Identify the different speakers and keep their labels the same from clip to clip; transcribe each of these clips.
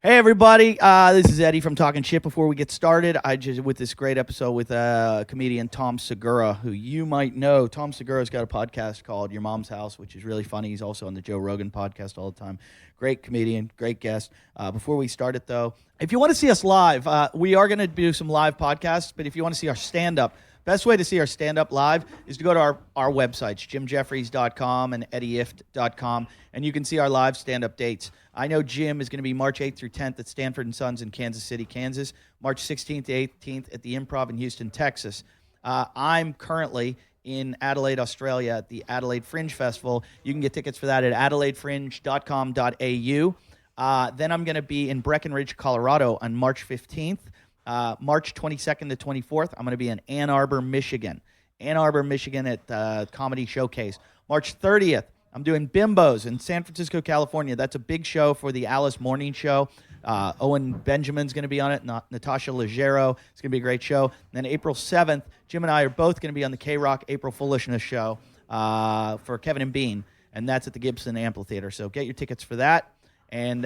Speaker 1: Hey everybody, this is Eddie from Talking Shit. Before we get started, with this great episode with comedian Tom Segura, who you might know. Tom Segura's got a podcast called Your Mom's House, which is really funny. He's also on the Joe Rogan podcast all the time. Great comedian, great guest. Before we start it though, if you want to see us live, we are going to do some live podcasts, but if you want to see our stand-up, best way to see our stand-up live is to go to our websites, jimjeffries.com and eddyift.com, and you can see our live stand-up dates. I know Jim is going to be March 8th through 10th at Stanford & Sons in Kansas City, Kansas. March 16th to 18th at the Improv in Houston, Texas. I'm currently in Adelaide, Australia at the Adelaide Fringe Festival. You can get tickets for that at adelaidefringe.com.au. Then I'm going to be in Breckenridge, Colorado on March 15th. March 22nd to 24th, I'm going to be in Ann Arbor, Michigan. Ann Arbor, Michigan at Comedy Showcase. March 30th, I'm doing Bimbos in San Francisco, California. That's a big show for the Alice Morning Show. Owen Benjamin's going to be on it. Natasha Leggero. It's going to be a great show. And then April 7th, Jim and I are both going to be on the K-Rock April Foolishness show for Kevin and Bean. And that's at the Gibson Amphitheater. So get your tickets for that. And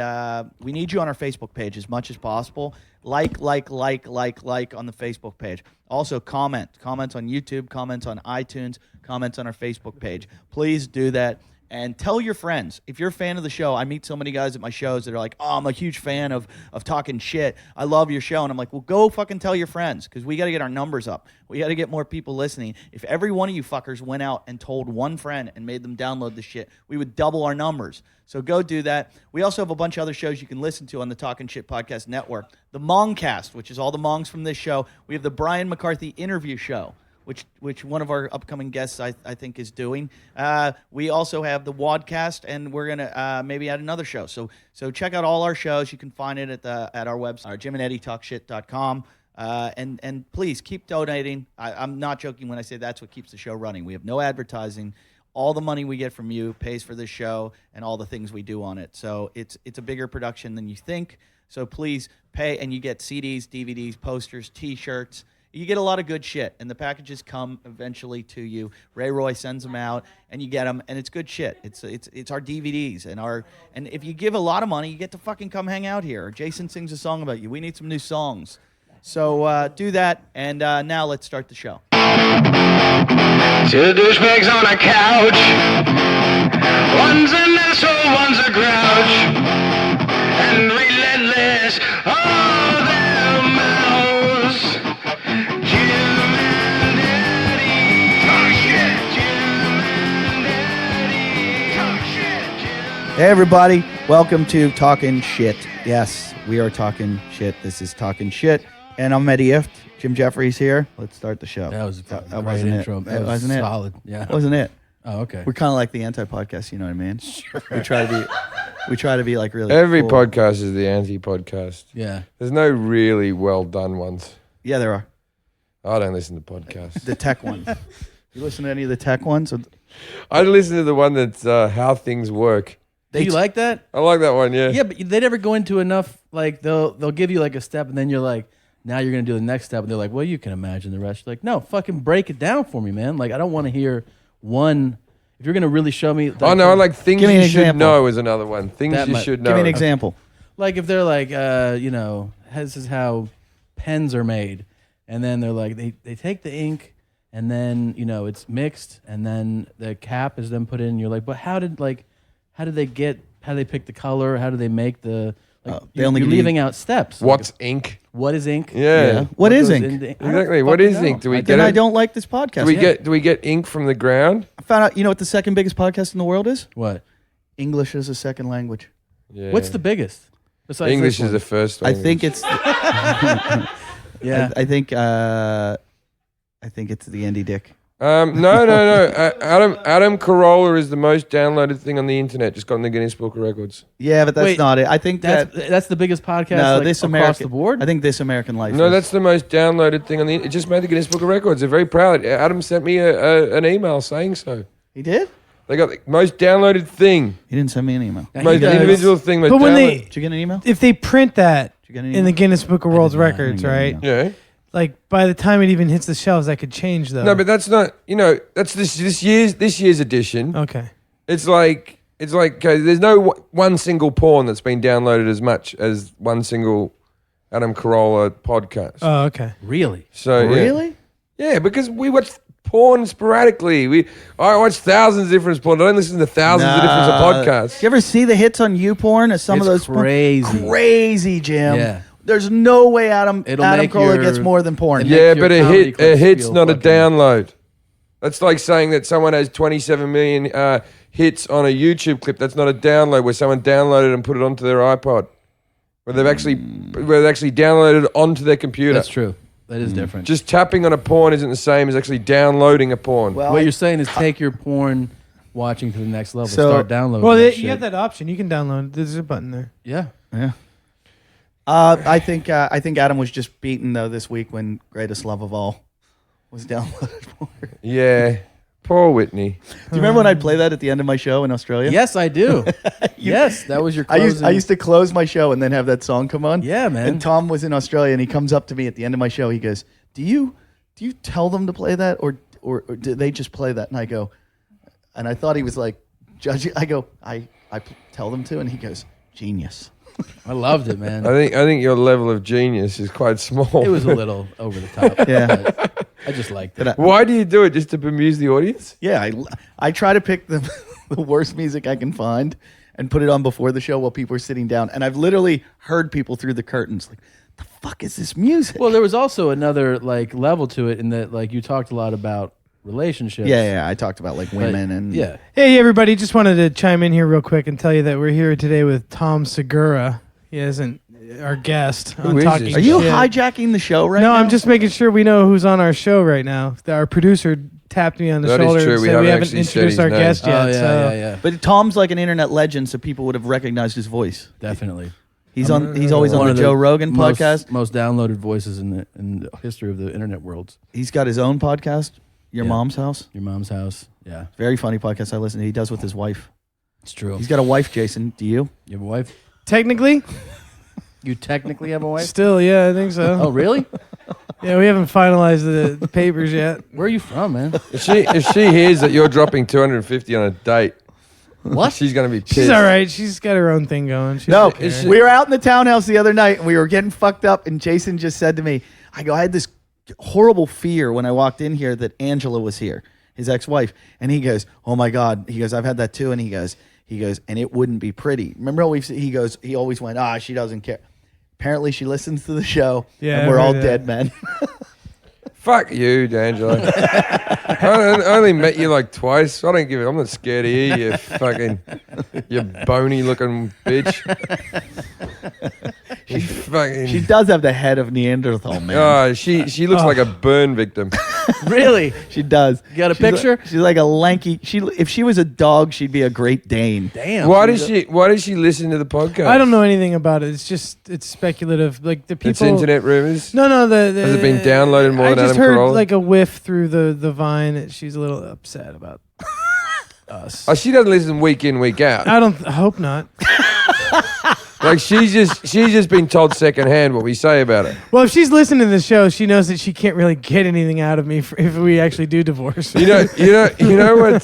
Speaker 1: we need you on our Facebook page as much as possible. Like on the Facebook page. Also comments on YouTube, comments on iTunes, comments on our Facebook page. Please do that. And tell your friends. If you're a fan of the show, I meet so many guys at my shows that are like, oh, I'm a huge fan of Talking Shit. I love your show. And I'm like, well, go fucking tell your friends because we got to get our numbers up. We got to get more people listening. If every one of you fuckers went out and told one friend and made them download the shit, we would double our numbers. So go do that. We also have a bunch of other shows you can listen to on the Talking Shit Podcast Network. The Mongcast, which is all the Mongs from this show. We have the Brian McCarthy interview show, which one of our upcoming guests I think is doing. We also have the Wadcast, and we're gonna maybe add another show. So check out all our shows. You can find it at our website, JimandEddieTalkShit.com. And please keep donating. I'm not joking when I say that's what keeps the show running. We have no advertising. All the money we get from you pays for this show and all the things we do on it. So it's a bigger production than you think. So please pay, and you get CDs, DVDs, posters, T-shirts. You get a lot of good shit, and the packages come eventually to you. Ray Roy sends them out, and you get them, and it's good shit. It's our DVDs, and if you give a lot of money, you get to fucking come hang out here. Jason sings a song about you. We need some new songs. So do that, and now let's start the show.
Speaker 2: Two douchebags on a couch. One's an asshole, one's a grouch. And relentless, all their mouths. Jim and Eddie talk shit. Jim and Eddie talk shit.
Speaker 1: Hey everybody, welcome to Talking Shit. Yes, we are talking shit. This is Talking Shit, and I'm Eddie Ift. Jim Jeffries here. Let's start the show.
Speaker 3: That was a
Speaker 1: that
Speaker 3: great
Speaker 1: wasn't
Speaker 3: intro.
Speaker 1: It.
Speaker 3: That was
Speaker 1: wasn't
Speaker 3: solid.
Speaker 1: It.
Speaker 3: Yeah.
Speaker 1: Wasn't it?
Speaker 3: Oh, okay.
Speaker 1: We're kind of like the anti-podcast, you know what I mean?
Speaker 3: Sure.
Speaker 1: We try to be like really
Speaker 4: Every
Speaker 1: cool.
Speaker 4: podcast is the anti-podcast.
Speaker 3: Yeah.
Speaker 4: There's no really well-done ones.
Speaker 1: Yeah, there are.
Speaker 4: I don't listen to podcasts.
Speaker 1: The tech ones. You listen to any of the tech ones?
Speaker 4: I listen to the one that's How Things Work.
Speaker 3: Do you like that?
Speaker 4: I like that one, yeah.
Speaker 3: Yeah, but they never go into enough. Like they'll give you like a step, and then you're like, now you're gonna do the next step, and they're like, well, you can imagine the rest. You're like, no, fucking break it down for me, man. Like I don't want to hear one. If you're gonna really show me,
Speaker 4: Oh no, I like Things
Speaker 1: Give me
Speaker 4: You
Speaker 1: an
Speaker 4: Should
Speaker 1: example.
Speaker 4: Know is another one. Things
Speaker 3: That
Speaker 4: you
Speaker 3: might-
Speaker 4: should know.
Speaker 1: Give me an example.
Speaker 3: like if they're like, this is how pens are made, and then they're like, they take the ink, and then it's mixed, and then the cap is then put in. And you're like, but how did they pick the color? How do they make the
Speaker 1: They only
Speaker 3: you're
Speaker 1: give you-
Speaker 3: leaving out steps.
Speaker 4: What's ink?
Speaker 3: What is ink?
Speaker 4: Yeah.
Speaker 1: What is
Speaker 3: goes
Speaker 1: ink?
Speaker 3: into- I don't
Speaker 4: Exactly. What
Speaker 3: fucking
Speaker 4: is
Speaker 3: know.
Speaker 4: ink? Do we
Speaker 3: I-
Speaker 4: get
Speaker 1: Then
Speaker 4: it?
Speaker 1: I don't like this podcast.
Speaker 4: Do we get ink from the ground?
Speaker 1: I found out, you know what the second biggest podcast in the world is?
Speaker 3: What?
Speaker 1: English as a second language.
Speaker 4: Yeah.
Speaker 3: What's the biggest? Besides
Speaker 4: English
Speaker 3: this
Speaker 4: is the
Speaker 3: one?
Speaker 4: first
Speaker 1: I
Speaker 4: language.
Speaker 1: think it's
Speaker 3: Yeah.
Speaker 1: I think it's the Andy Dick.
Speaker 4: No. Adam Carolla is the most downloaded thing on the internet. Just got in the Guinness Book of Records.
Speaker 1: Yeah, but that's
Speaker 3: Wait,
Speaker 1: not it. I think
Speaker 3: that's the biggest podcast
Speaker 1: no,
Speaker 3: like,
Speaker 1: this
Speaker 3: across
Speaker 1: American
Speaker 3: the board.
Speaker 1: I think This American Life.
Speaker 4: No,
Speaker 1: is-
Speaker 4: that's the most downloaded thing on the. It just made the Guinness Book of Records. They're very proud. Adam sent me an email saying so.
Speaker 1: He did.
Speaker 4: They got the most downloaded thing,
Speaker 1: He didn't send me an email.
Speaker 3: Now, he
Speaker 4: most
Speaker 3: does.
Speaker 4: individual thing. Most
Speaker 5: But when
Speaker 4: downloaded.
Speaker 1: Did you get an email?
Speaker 5: if they print that
Speaker 1: Did you get an
Speaker 5: in the
Speaker 1: email?
Speaker 5: Guinness Book of World
Speaker 1: did not. I
Speaker 5: Records,
Speaker 1: didn't get an
Speaker 5: right?
Speaker 1: email.
Speaker 4: Yeah.
Speaker 5: Like by the time it even hits the shelves, that could change though.
Speaker 4: No, but that's not. That's this year's edition.
Speaker 5: okay.
Speaker 4: It's like It's like there's no one single porn that's been downloaded as much as one single Adam Carolla podcast.
Speaker 5: Oh, okay.
Speaker 3: Really?
Speaker 4: So
Speaker 1: Really?
Speaker 4: yeah, because we watch porn sporadically. I watch thousands of different porn. I don't listen to thousands of different podcasts.
Speaker 1: Do you ever see the hits on YouPorn? As some
Speaker 3: It's
Speaker 1: of those porn?
Speaker 3: crazy.
Speaker 1: Crazy, Jim.
Speaker 3: Yeah.
Speaker 1: There's no way Adam
Speaker 3: It'll make
Speaker 1: Carolla gets
Speaker 3: your-
Speaker 1: more than porn.
Speaker 3: it
Speaker 4: Yeah,
Speaker 3: makes your
Speaker 4: but
Speaker 3: comedy
Speaker 4: a
Speaker 3: clips
Speaker 4: hit's
Speaker 3: feel
Speaker 4: not a
Speaker 3: fucking-
Speaker 4: download. That's like saying that someone has 27 million hits on a YouTube clip. That's not a download where someone downloaded and put it onto their iPod. Where they actually downloaded it onto their computer.
Speaker 3: That's true. That is different.
Speaker 4: Just tapping on a porn isn't the same as actually downloading a porn.
Speaker 1: Well,
Speaker 3: what you're saying is take your porn watching to the next level.
Speaker 1: So-
Speaker 3: Start downloading.
Speaker 5: Well,
Speaker 3: that
Speaker 5: you
Speaker 3: shit.
Speaker 5: have that option. You can download. There's a button there.
Speaker 3: Yeah.
Speaker 1: yeah. I think Adam was just beaten though this week when Greatest Love of All was downloaded more. Do
Speaker 4: Yeah. Poor Whitney.
Speaker 1: you remember when I'd play that at the end of my show in Australia?
Speaker 3: Yes, I do. Yes, that was your
Speaker 1: I
Speaker 3: closing.
Speaker 1: used to close my show and then have that song come on.
Speaker 3: Yeah, man.
Speaker 1: And Tom was in Australia and he comes up to me at the end of my show. He goes, "Do you tell them to play that or do they just play that?" And I go, and I thought he was like judging. I go, I tell them to, and he goes, "Genius."
Speaker 3: I loved it, man.
Speaker 4: I think your level of genius is quite small.
Speaker 3: It was a little over the top.
Speaker 1: Yeah.
Speaker 3: but I just liked it.
Speaker 4: Why do you do it? Just to bemuse the audience?
Speaker 1: Yeah, I try to pick the the worst music I can find and put it on before the show while people are sitting down. And I've literally heard people through the curtains like, "The fuck is this music?"
Speaker 3: Well, there was also another like level to it in that like you talked a lot about relationships.
Speaker 1: yeah, I talked about like
Speaker 3: but-
Speaker 1: women and
Speaker 3: yeah.
Speaker 5: Hey, everybody. Just wanted to chime in here real quick and tell you that we're here today with Tom Segura. He isn't our guest on
Speaker 4: is
Speaker 5: Talking
Speaker 4: this?
Speaker 1: Are you
Speaker 5: Shit.
Speaker 1: hijacking the show right
Speaker 5: No,
Speaker 1: now?
Speaker 5: I'm just making sure we know who's on our show right now. Our producer tapped me on the
Speaker 4: That is
Speaker 5: shoulder
Speaker 4: true.
Speaker 5: and
Speaker 4: We
Speaker 5: said
Speaker 4: haven't
Speaker 5: we haven't
Speaker 4: actually said
Speaker 5: introduced
Speaker 4: his
Speaker 5: our
Speaker 4: name.
Speaker 5: guest yet.
Speaker 3: Oh yeah,
Speaker 5: so.
Speaker 3: yeah.
Speaker 1: But Tom's like an internet legend, so people would have recognized his voice.
Speaker 3: Definitely.
Speaker 1: He's always on
Speaker 3: One
Speaker 1: the
Speaker 3: of
Speaker 1: Joe Rogan
Speaker 3: most,
Speaker 1: podcast.
Speaker 3: Most downloaded voices in the history of the internet worlds.
Speaker 1: He's got his own podcast, Your
Speaker 3: Yeah.
Speaker 1: Mom's House.
Speaker 3: Your mom's house. Yeah,
Speaker 1: Very funny podcast I listen to. He does with his wife.
Speaker 3: it's true.
Speaker 1: He's got a wife, Jason. Do you?
Speaker 3: You have a wife?
Speaker 5: Technically,
Speaker 3: You technically have a wife?
Speaker 5: still, yeah, I think so.
Speaker 3: Oh, really?
Speaker 5: Yeah, we haven't finalized the papers yet.
Speaker 3: Where are you from, man?
Speaker 4: If she hears that you're dropping 250 on a date,
Speaker 3: What?
Speaker 4: she's going to be pissed.
Speaker 5: She's all right. She's got her own thing going. She's
Speaker 1: No,
Speaker 5: okay.
Speaker 1: we were out in the townhouse the other night and we were getting fucked up. And Jason just said to me, I had this horrible fear when I walked in here that Angela was here, his ex-wife. And he goes, "Oh my God." He goes, "I've had that too." And he goes, "And it wouldn't be pretty." Remember always, he always went, she doesn't care. Apparently she listens to the show
Speaker 5: Yeah,
Speaker 1: and we're
Speaker 5: I
Speaker 1: all
Speaker 5: heard
Speaker 1: dead men.
Speaker 4: Fuck you, D'Angelo. I only met you like twice. I don't give it. I'm not scared of you, you fucking, you bony looking bitch. You fucking.
Speaker 1: She does have the head of Neanderthal, man.
Speaker 4: Oh, she looks like a burn victim.
Speaker 3: Really?
Speaker 1: She does.
Speaker 3: You got a
Speaker 1: She's like-
Speaker 3: picture?
Speaker 1: she's like a lanky. If she was a dog, she'd be a Great Dane.
Speaker 3: Damn.
Speaker 4: Why does she listen to the podcast?
Speaker 5: I don't know anything about it. It's speculative. Like the people.
Speaker 4: It's internet rumors.
Speaker 5: No.
Speaker 4: Has it been downloaded more
Speaker 5: I
Speaker 4: than
Speaker 5: just
Speaker 4: Adam
Speaker 5: heard
Speaker 4: Carolla?
Speaker 5: like a whiff through the Vine that she's a little upset about us.
Speaker 4: Oh, she doesn't listen week in, week out.
Speaker 5: I hope not.
Speaker 4: Like she's just been told secondhand what we say about her.
Speaker 5: Well, if she's listening to the show, she knows that she can't really get anything out of me if we actually do divorce.
Speaker 4: You know what?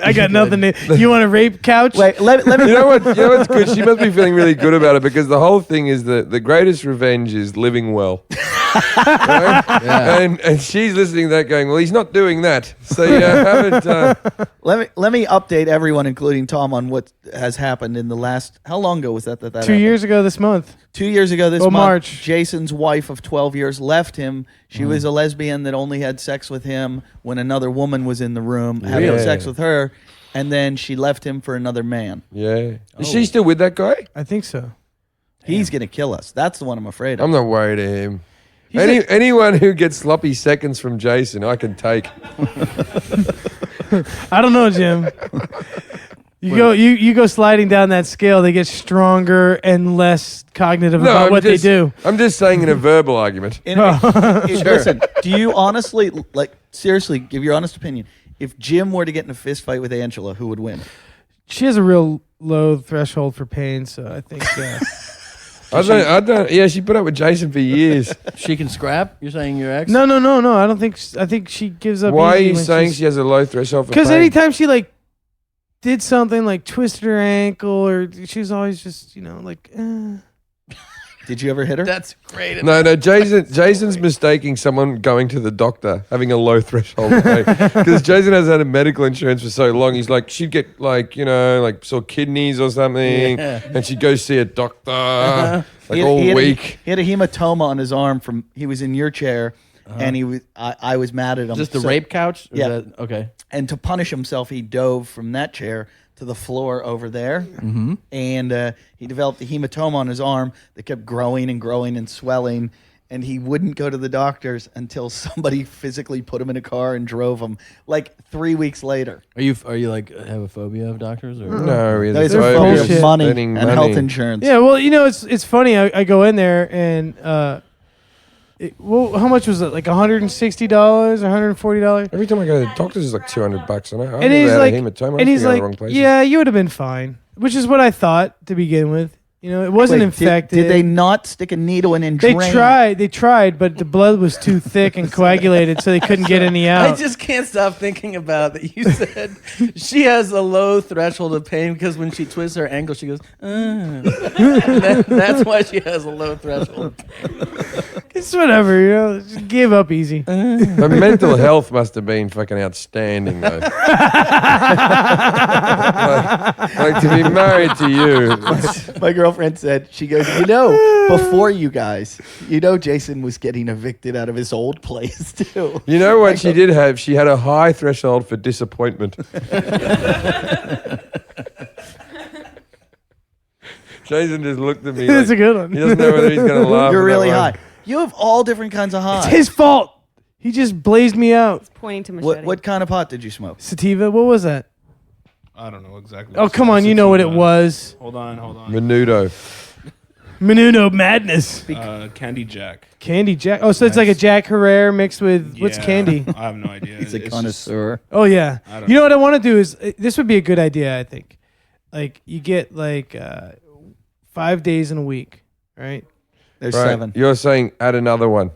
Speaker 5: I got nothing. You want a rape couch?
Speaker 1: Wait, let me.
Speaker 4: You know what's good? She must be feeling really good about it because the whole thing is that the greatest revenge is living well. Right?
Speaker 3: Yeah.
Speaker 4: And she's listening to that going, well, he's not doing that. So you haven't.
Speaker 1: Let me update everyone, including Tom, on what has happened in the last. How long ago was that
Speaker 5: 2
Speaker 1: happened?
Speaker 5: years ago this month.
Speaker 1: 2 years ago this
Speaker 5: Oh,
Speaker 1: month,
Speaker 5: March.
Speaker 1: Jason's wife of 12 years left him. She was a lesbian that only had sex with him when another woman was in the room having
Speaker 4: Really?
Speaker 1: sex with her, and then she left him for another man.
Speaker 4: Yeah. Is she still with that guy?
Speaker 5: I think so.
Speaker 1: He's gonna kill us. That's the one I'm afraid of.
Speaker 4: I'm not worried of him. Anyone who gets sloppy seconds from Jason, I can take.
Speaker 5: I don't know, Jim. You go sliding down that scale, they get stronger and less cognitive about what they do.
Speaker 4: I'm just saying in a verbal argument.
Speaker 1: Listen, do you honestly, seriously, give your honest opinion? If Jim were to get in a fist fight with Angela, who would win?
Speaker 5: She has a real low threshold for pain, so I think
Speaker 4: I don't. Yeah, she put up with Jason for years.
Speaker 3: She can scrap? You're saying your ex?
Speaker 5: no. I don't think. I think she gives up.
Speaker 4: Why are
Speaker 5: easy
Speaker 4: you
Speaker 5: when
Speaker 4: saying
Speaker 5: she's-
Speaker 4: she has a low threshold for
Speaker 5: Because
Speaker 4: pain?
Speaker 5: anytime she did something like twisted her ankle, or she was always just, like.
Speaker 1: Did you ever hit her?
Speaker 3: That's great.
Speaker 4: No, Jason's mistaking someone going to the doctor, having a low threshold because Jason has had a medical insurance for so long. He's like, she'd get like sore kidneys or something, and she'd go see a doctor all week.
Speaker 1: He had a hematoma on his arm from he was in your chair, and he was. I was mad at him.
Speaker 3: Just the rape couch?
Speaker 1: Yeah.
Speaker 3: Okay.
Speaker 1: And to punish himself, he dove from that chair to the floor over there, and he developed a hematoma on his arm that kept growing and growing and swelling, and he wouldn't go to the doctors until somebody physically put him in a car and drove him. Like 3 weeks later.
Speaker 3: Are you like have a phobia of doctors? Or?
Speaker 4: No,
Speaker 1: No, he's a phobia of money
Speaker 4: spending
Speaker 1: and health insurance.
Speaker 5: Yeah, well, it's funny. I go in there and how much was it? Like $160, $140?
Speaker 4: Every time I go to the doctor's, it's like $200. I know.
Speaker 5: And he's like,
Speaker 4: the wrong places.
Speaker 5: yeah, you would have been fine, which is what I thought to begin with. It wasn't
Speaker 1: Wait,
Speaker 5: infected.
Speaker 1: Did they not stick a needle in and drain?
Speaker 5: They tried, but the blood was too thick and coagulated, so they couldn't get any
Speaker 3: I
Speaker 5: out.
Speaker 3: just can't stop thinking about that. You said she has a low threshold of pain because when she twists her ankle, she goes, that's why she has a low threshold.
Speaker 5: It's whatever, just gave up easy.
Speaker 4: Her mental health must have been fucking outstanding, though. like to be married to you.
Speaker 1: My girlfriend said, she goes, before you guys, Jason was getting evicted out of his old place too.
Speaker 4: You know what she did have? She had a high threshold for disappointment. Jason just looked at me.
Speaker 5: That's
Speaker 4: like,
Speaker 5: a good one.
Speaker 4: He doesn't know whether he's going to laugh.
Speaker 1: You're
Speaker 4: or
Speaker 1: really
Speaker 4: not.
Speaker 1: high. You have all different kinds of highs.
Speaker 5: It's his fault. He just blazed me out.
Speaker 6: Pointing to machete.
Speaker 1: What kind of pot did you smoke?
Speaker 5: Sativa, what was that?
Speaker 7: I don't know exactly.
Speaker 5: Oh, come on, you know what it was.
Speaker 7: Hold on.
Speaker 4: Menudo.
Speaker 5: Menudo Madness.
Speaker 7: Candy Jack.
Speaker 5: Candy Jack. Oh, so it's like a Jack Herrera mixed with what's
Speaker 7: Yeah,
Speaker 5: candy?
Speaker 7: I have no idea.
Speaker 1: He's a
Speaker 7: It's just-
Speaker 1: connoisseur.
Speaker 5: Oh yeah.
Speaker 7: I don't
Speaker 5: You know what I want to do is this would be a good idea. I think, like you get like 5 days in a week, right?
Speaker 1: There's
Speaker 4: Right.
Speaker 1: 7.
Speaker 4: You're saying add another one.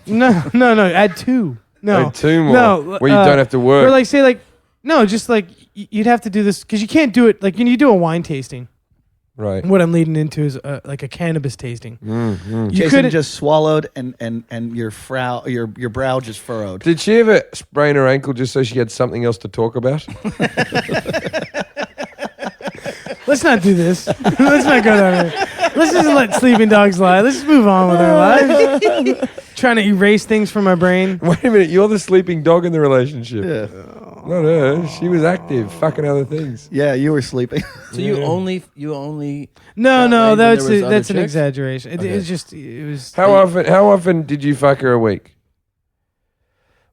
Speaker 5: No. Add 2. No.
Speaker 4: Add 2 more.
Speaker 5: No.
Speaker 4: Where you don't have to work.
Speaker 5: Or like say like no, just like you'd have to do this because you can't do it like when you do a wine tasting.
Speaker 4: Right.
Speaker 5: What I'm leading into is like a cannabis tasting. You
Speaker 1: Jason
Speaker 5: couldn't-
Speaker 1: just swallowed and your brow just furrowed.
Speaker 4: Did she ever sprain her ankle just so she had something else to talk about?
Speaker 5: Let's not do this. Let's not go down here. Let's just let sleeping dogs lie. Let's just move on with our lives. Trying to erase things from my brain.
Speaker 4: Wait a minute, you're the sleeping dog in the relationship.
Speaker 1: Yeah.
Speaker 4: Not her. She was active, fucking other things.
Speaker 1: Yeah, you were sleeping.
Speaker 3: So you only
Speaker 5: No,
Speaker 3: That way when
Speaker 5: that's
Speaker 3: there was other
Speaker 5: that's an
Speaker 3: chicks?
Speaker 5: exaggeration.
Speaker 3: Okay.
Speaker 5: It was.
Speaker 4: How often did you fuck her a week?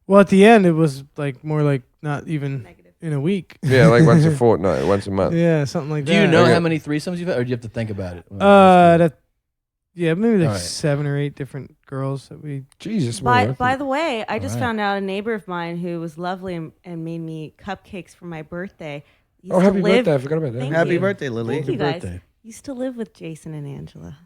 Speaker 5: Well, at the end, it was like more like not even in a week.
Speaker 4: Yeah, like once a fortnight, once a month.
Speaker 5: Yeah, something like
Speaker 3: Do
Speaker 5: that.
Speaker 3: you know
Speaker 4: Okay.
Speaker 3: how many threesomes you've had, or do you have to think about it?
Speaker 5: Yeah, maybe like
Speaker 3: All right.
Speaker 5: 7 or 8 different girls that we.
Speaker 4: Jesus,
Speaker 6: By
Speaker 4: man.
Speaker 6: the way, I just
Speaker 3: right.
Speaker 6: found out a neighbor of mine who was lovely and made me cupcakes for my birthday. Used
Speaker 4: Oh,
Speaker 6: to
Speaker 4: happy
Speaker 6: live-
Speaker 4: birthday. I forgot about that.
Speaker 6: Thank
Speaker 1: Happy
Speaker 6: you.
Speaker 1: birthday, Lily.
Speaker 6: Thank you guys.
Speaker 3: birthday.
Speaker 6: Used to live with Jason and Angela.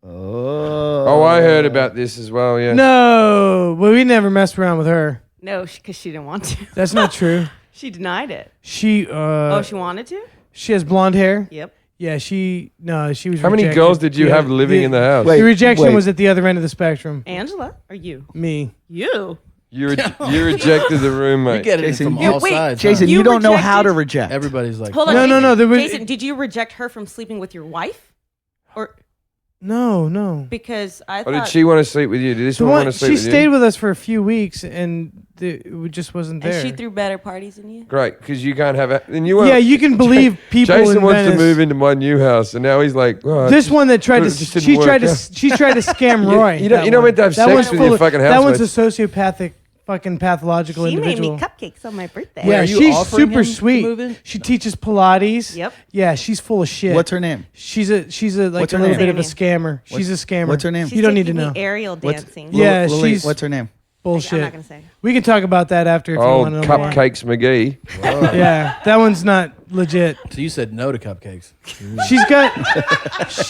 Speaker 1: Oh,
Speaker 4: I heard about this as well, yeah.
Speaker 5: No, well, we never messed around with her.
Speaker 6: No, because she didn't want to.
Speaker 5: That's not true.
Speaker 6: She denied it.
Speaker 5: She
Speaker 6: She wanted to?
Speaker 5: she has blonde hair.
Speaker 6: Yep.
Speaker 5: Yeah, she was.
Speaker 4: How many
Speaker 5: rejected.
Speaker 4: girls did you
Speaker 5: Yeah,
Speaker 4: have living in the house?
Speaker 1: Wait.
Speaker 5: The rejection was at the other end of the spectrum.
Speaker 6: Angela or you?
Speaker 5: Me.
Speaker 6: You.
Speaker 4: You rejected the
Speaker 3: You
Speaker 4: roommate.
Speaker 3: get it
Speaker 1: Jason,
Speaker 3: from
Speaker 1: you-
Speaker 3: all
Speaker 6: wait,
Speaker 3: sides.
Speaker 1: Jason,
Speaker 3: huh?
Speaker 1: you
Speaker 6: You
Speaker 1: don't know how to
Speaker 6: rejected-
Speaker 1: reject.
Speaker 3: Everybody's like,
Speaker 6: Hold on.
Speaker 5: No,
Speaker 6: Jason,
Speaker 5: no, no, there was-
Speaker 6: Jason, did you reject her from sleeping with your wife? Or
Speaker 5: No.
Speaker 6: because I
Speaker 4: Or
Speaker 6: thought
Speaker 4: did she want to sleep with you? Did this
Speaker 5: The
Speaker 4: one want
Speaker 5: one
Speaker 4: to sleep
Speaker 5: she
Speaker 4: with
Speaker 5: stayed
Speaker 4: you?
Speaker 5: with us for a few weeks, and it just wasn't there.
Speaker 6: and she threw better parties than you?
Speaker 4: Great, because you can't have it. And you were,
Speaker 5: Yeah, you can believe people.
Speaker 4: Jason
Speaker 5: in
Speaker 4: wants
Speaker 5: Venice.
Speaker 4: to move into my new house, and now he's like, oh,
Speaker 5: This one that tried to
Speaker 4: it just didn't
Speaker 5: she
Speaker 4: work
Speaker 5: tried to
Speaker 4: out.
Speaker 5: she tried to scam
Speaker 4: You-
Speaker 5: Roy.
Speaker 4: you don't-
Speaker 5: that
Speaker 4: you don't
Speaker 5: one.
Speaker 4: meant to have
Speaker 5: That
Speaker 4: sex
Speaker 5: one's
Speaker 4: with
Speaker 5: full
Speaker 4: your
Speaker 5: of-
Speaker 4: fucking
Speaker 5: That one's a
Speaker 4: housemates.
Speaker 5: sociopathic, fucking pathological
Speaker 6: She
Speaker 5: individual.
Speaker 6: made me cupcakes on my birthday.
Speaker 5: Yeah,
Speaker 3: Are you
Speaker 5: she's
Speaker 3: offering
Speaker 5: super
Speaker 3: him to
Speaker 5: sweet.
Speaker 3: move in?
Speaker 5: She teaches Pilates.
Speaker 6: Yep.
Speaker 5: Yeah, she's full of shit.
Speaker 1: What's her name?
Speaker 5: She's a like
Speaker 1: What's
Speaker 5: a
Speaker 1: her
Speaker 5: little
Speaker 1: name?
Speaker 5: bit of a scammer. She's a scammer.
Speaker 1: What's her name?
Speaker 6: She's
Speaker 5: You don't need to
Speaker 6: taking
Speaker 5: know.
Speaker 6: me aerial
Speaker 1: What's-
Speaker 6: dancing.
Speaker 5: Yeah,
Speaker 1: Lily,
Speaker 5: she's
Speaker 1: what's her name?
Speaker 5: bullshit.
Speaker 6: I'm not gonna say.
Speaker 5: We can talk about that after if you
Speaker 4: Old
Speaker 5: want to know more.
Speaker 4: Cupcakes McGee.
Speaker 5: Yeah, that one's not legit.
Speaker 3: so you said no to cupcakes.
Speaker 5: She's got.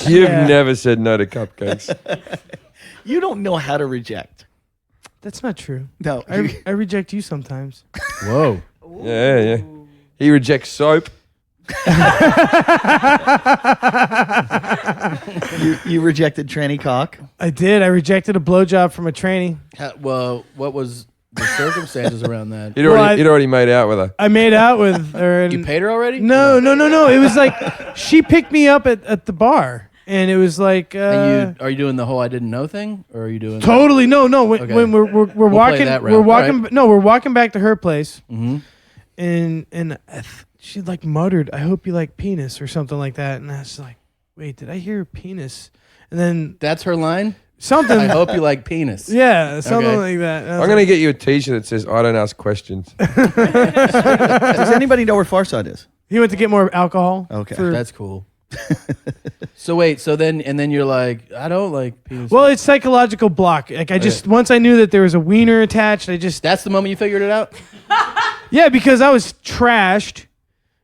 Speaker 4: You've
Speaker 5: Yeah.
Speaker 4: never said no to cupcakes.
Speaker 1: You don't know how to reject.
Speaker 5: That's not true.
Speaker 1: No.
Speaker 5: I reject you sometimes.
Speaker 3: Whoa.
Speaker 4: Yeah. He rejects soap.
Speaker 1: You rejected tranny cock.
Speaker 5: I did. I rejected a blowjob from a tranny.
Speaker 3: Well, what was the circumstances around that?
Speaker 4: You'd already made out with her.
Speaker 5: I made out with her. And
Speaker 3: You paid her already?
Speaker 5: No. It was like she picked me up at the bar, and it was like.
Speaker 3: And are you doing the whole I didn't know thing, or are you doing
Speaker 5: Totally no. When,
Speaker 3: Okay.
Speaker 5: when we're
Speaker 3: We'll play
Speaker 5: walking,
Speaker 3: that
Speaker 5: we're
Speaker 3: route.
Speaker 5: walking.
Speaker 3: All right.
Speaker 5: No, we're walking back to her place,
Speaker 3: Mm-hmm.
Speaker 5: and she like muttered, "I hope you like penis" or something like that, and I was like, "Wait, did I hear penis?" And then
Speaker 3: That's her line.
Speaker 5: something.
Speaker 3: I hope you like penis.
Speaker 5: Yeah, something
Speaker 3: Okay.
Speaker 5: like that. And I was
Speaker 4: I'm going to
Speaker 5: like,
Speaker 4: get you a T-shirt that says "I don't ask questions."
Speaker 1: Does anybody know where Farside is?
Speaker 5: He went to get more alcohol.
Speaker 1: Okay.
Speaker 3: That's cool. So wait, then you're like, I don't like penis.
Speaker 5: Well, it's psychological block. Like I just once I knew that there was a wiener attached,
Speaker 3: that's the moment you figured it out.
Speaker 5: yeah, because I was trashed,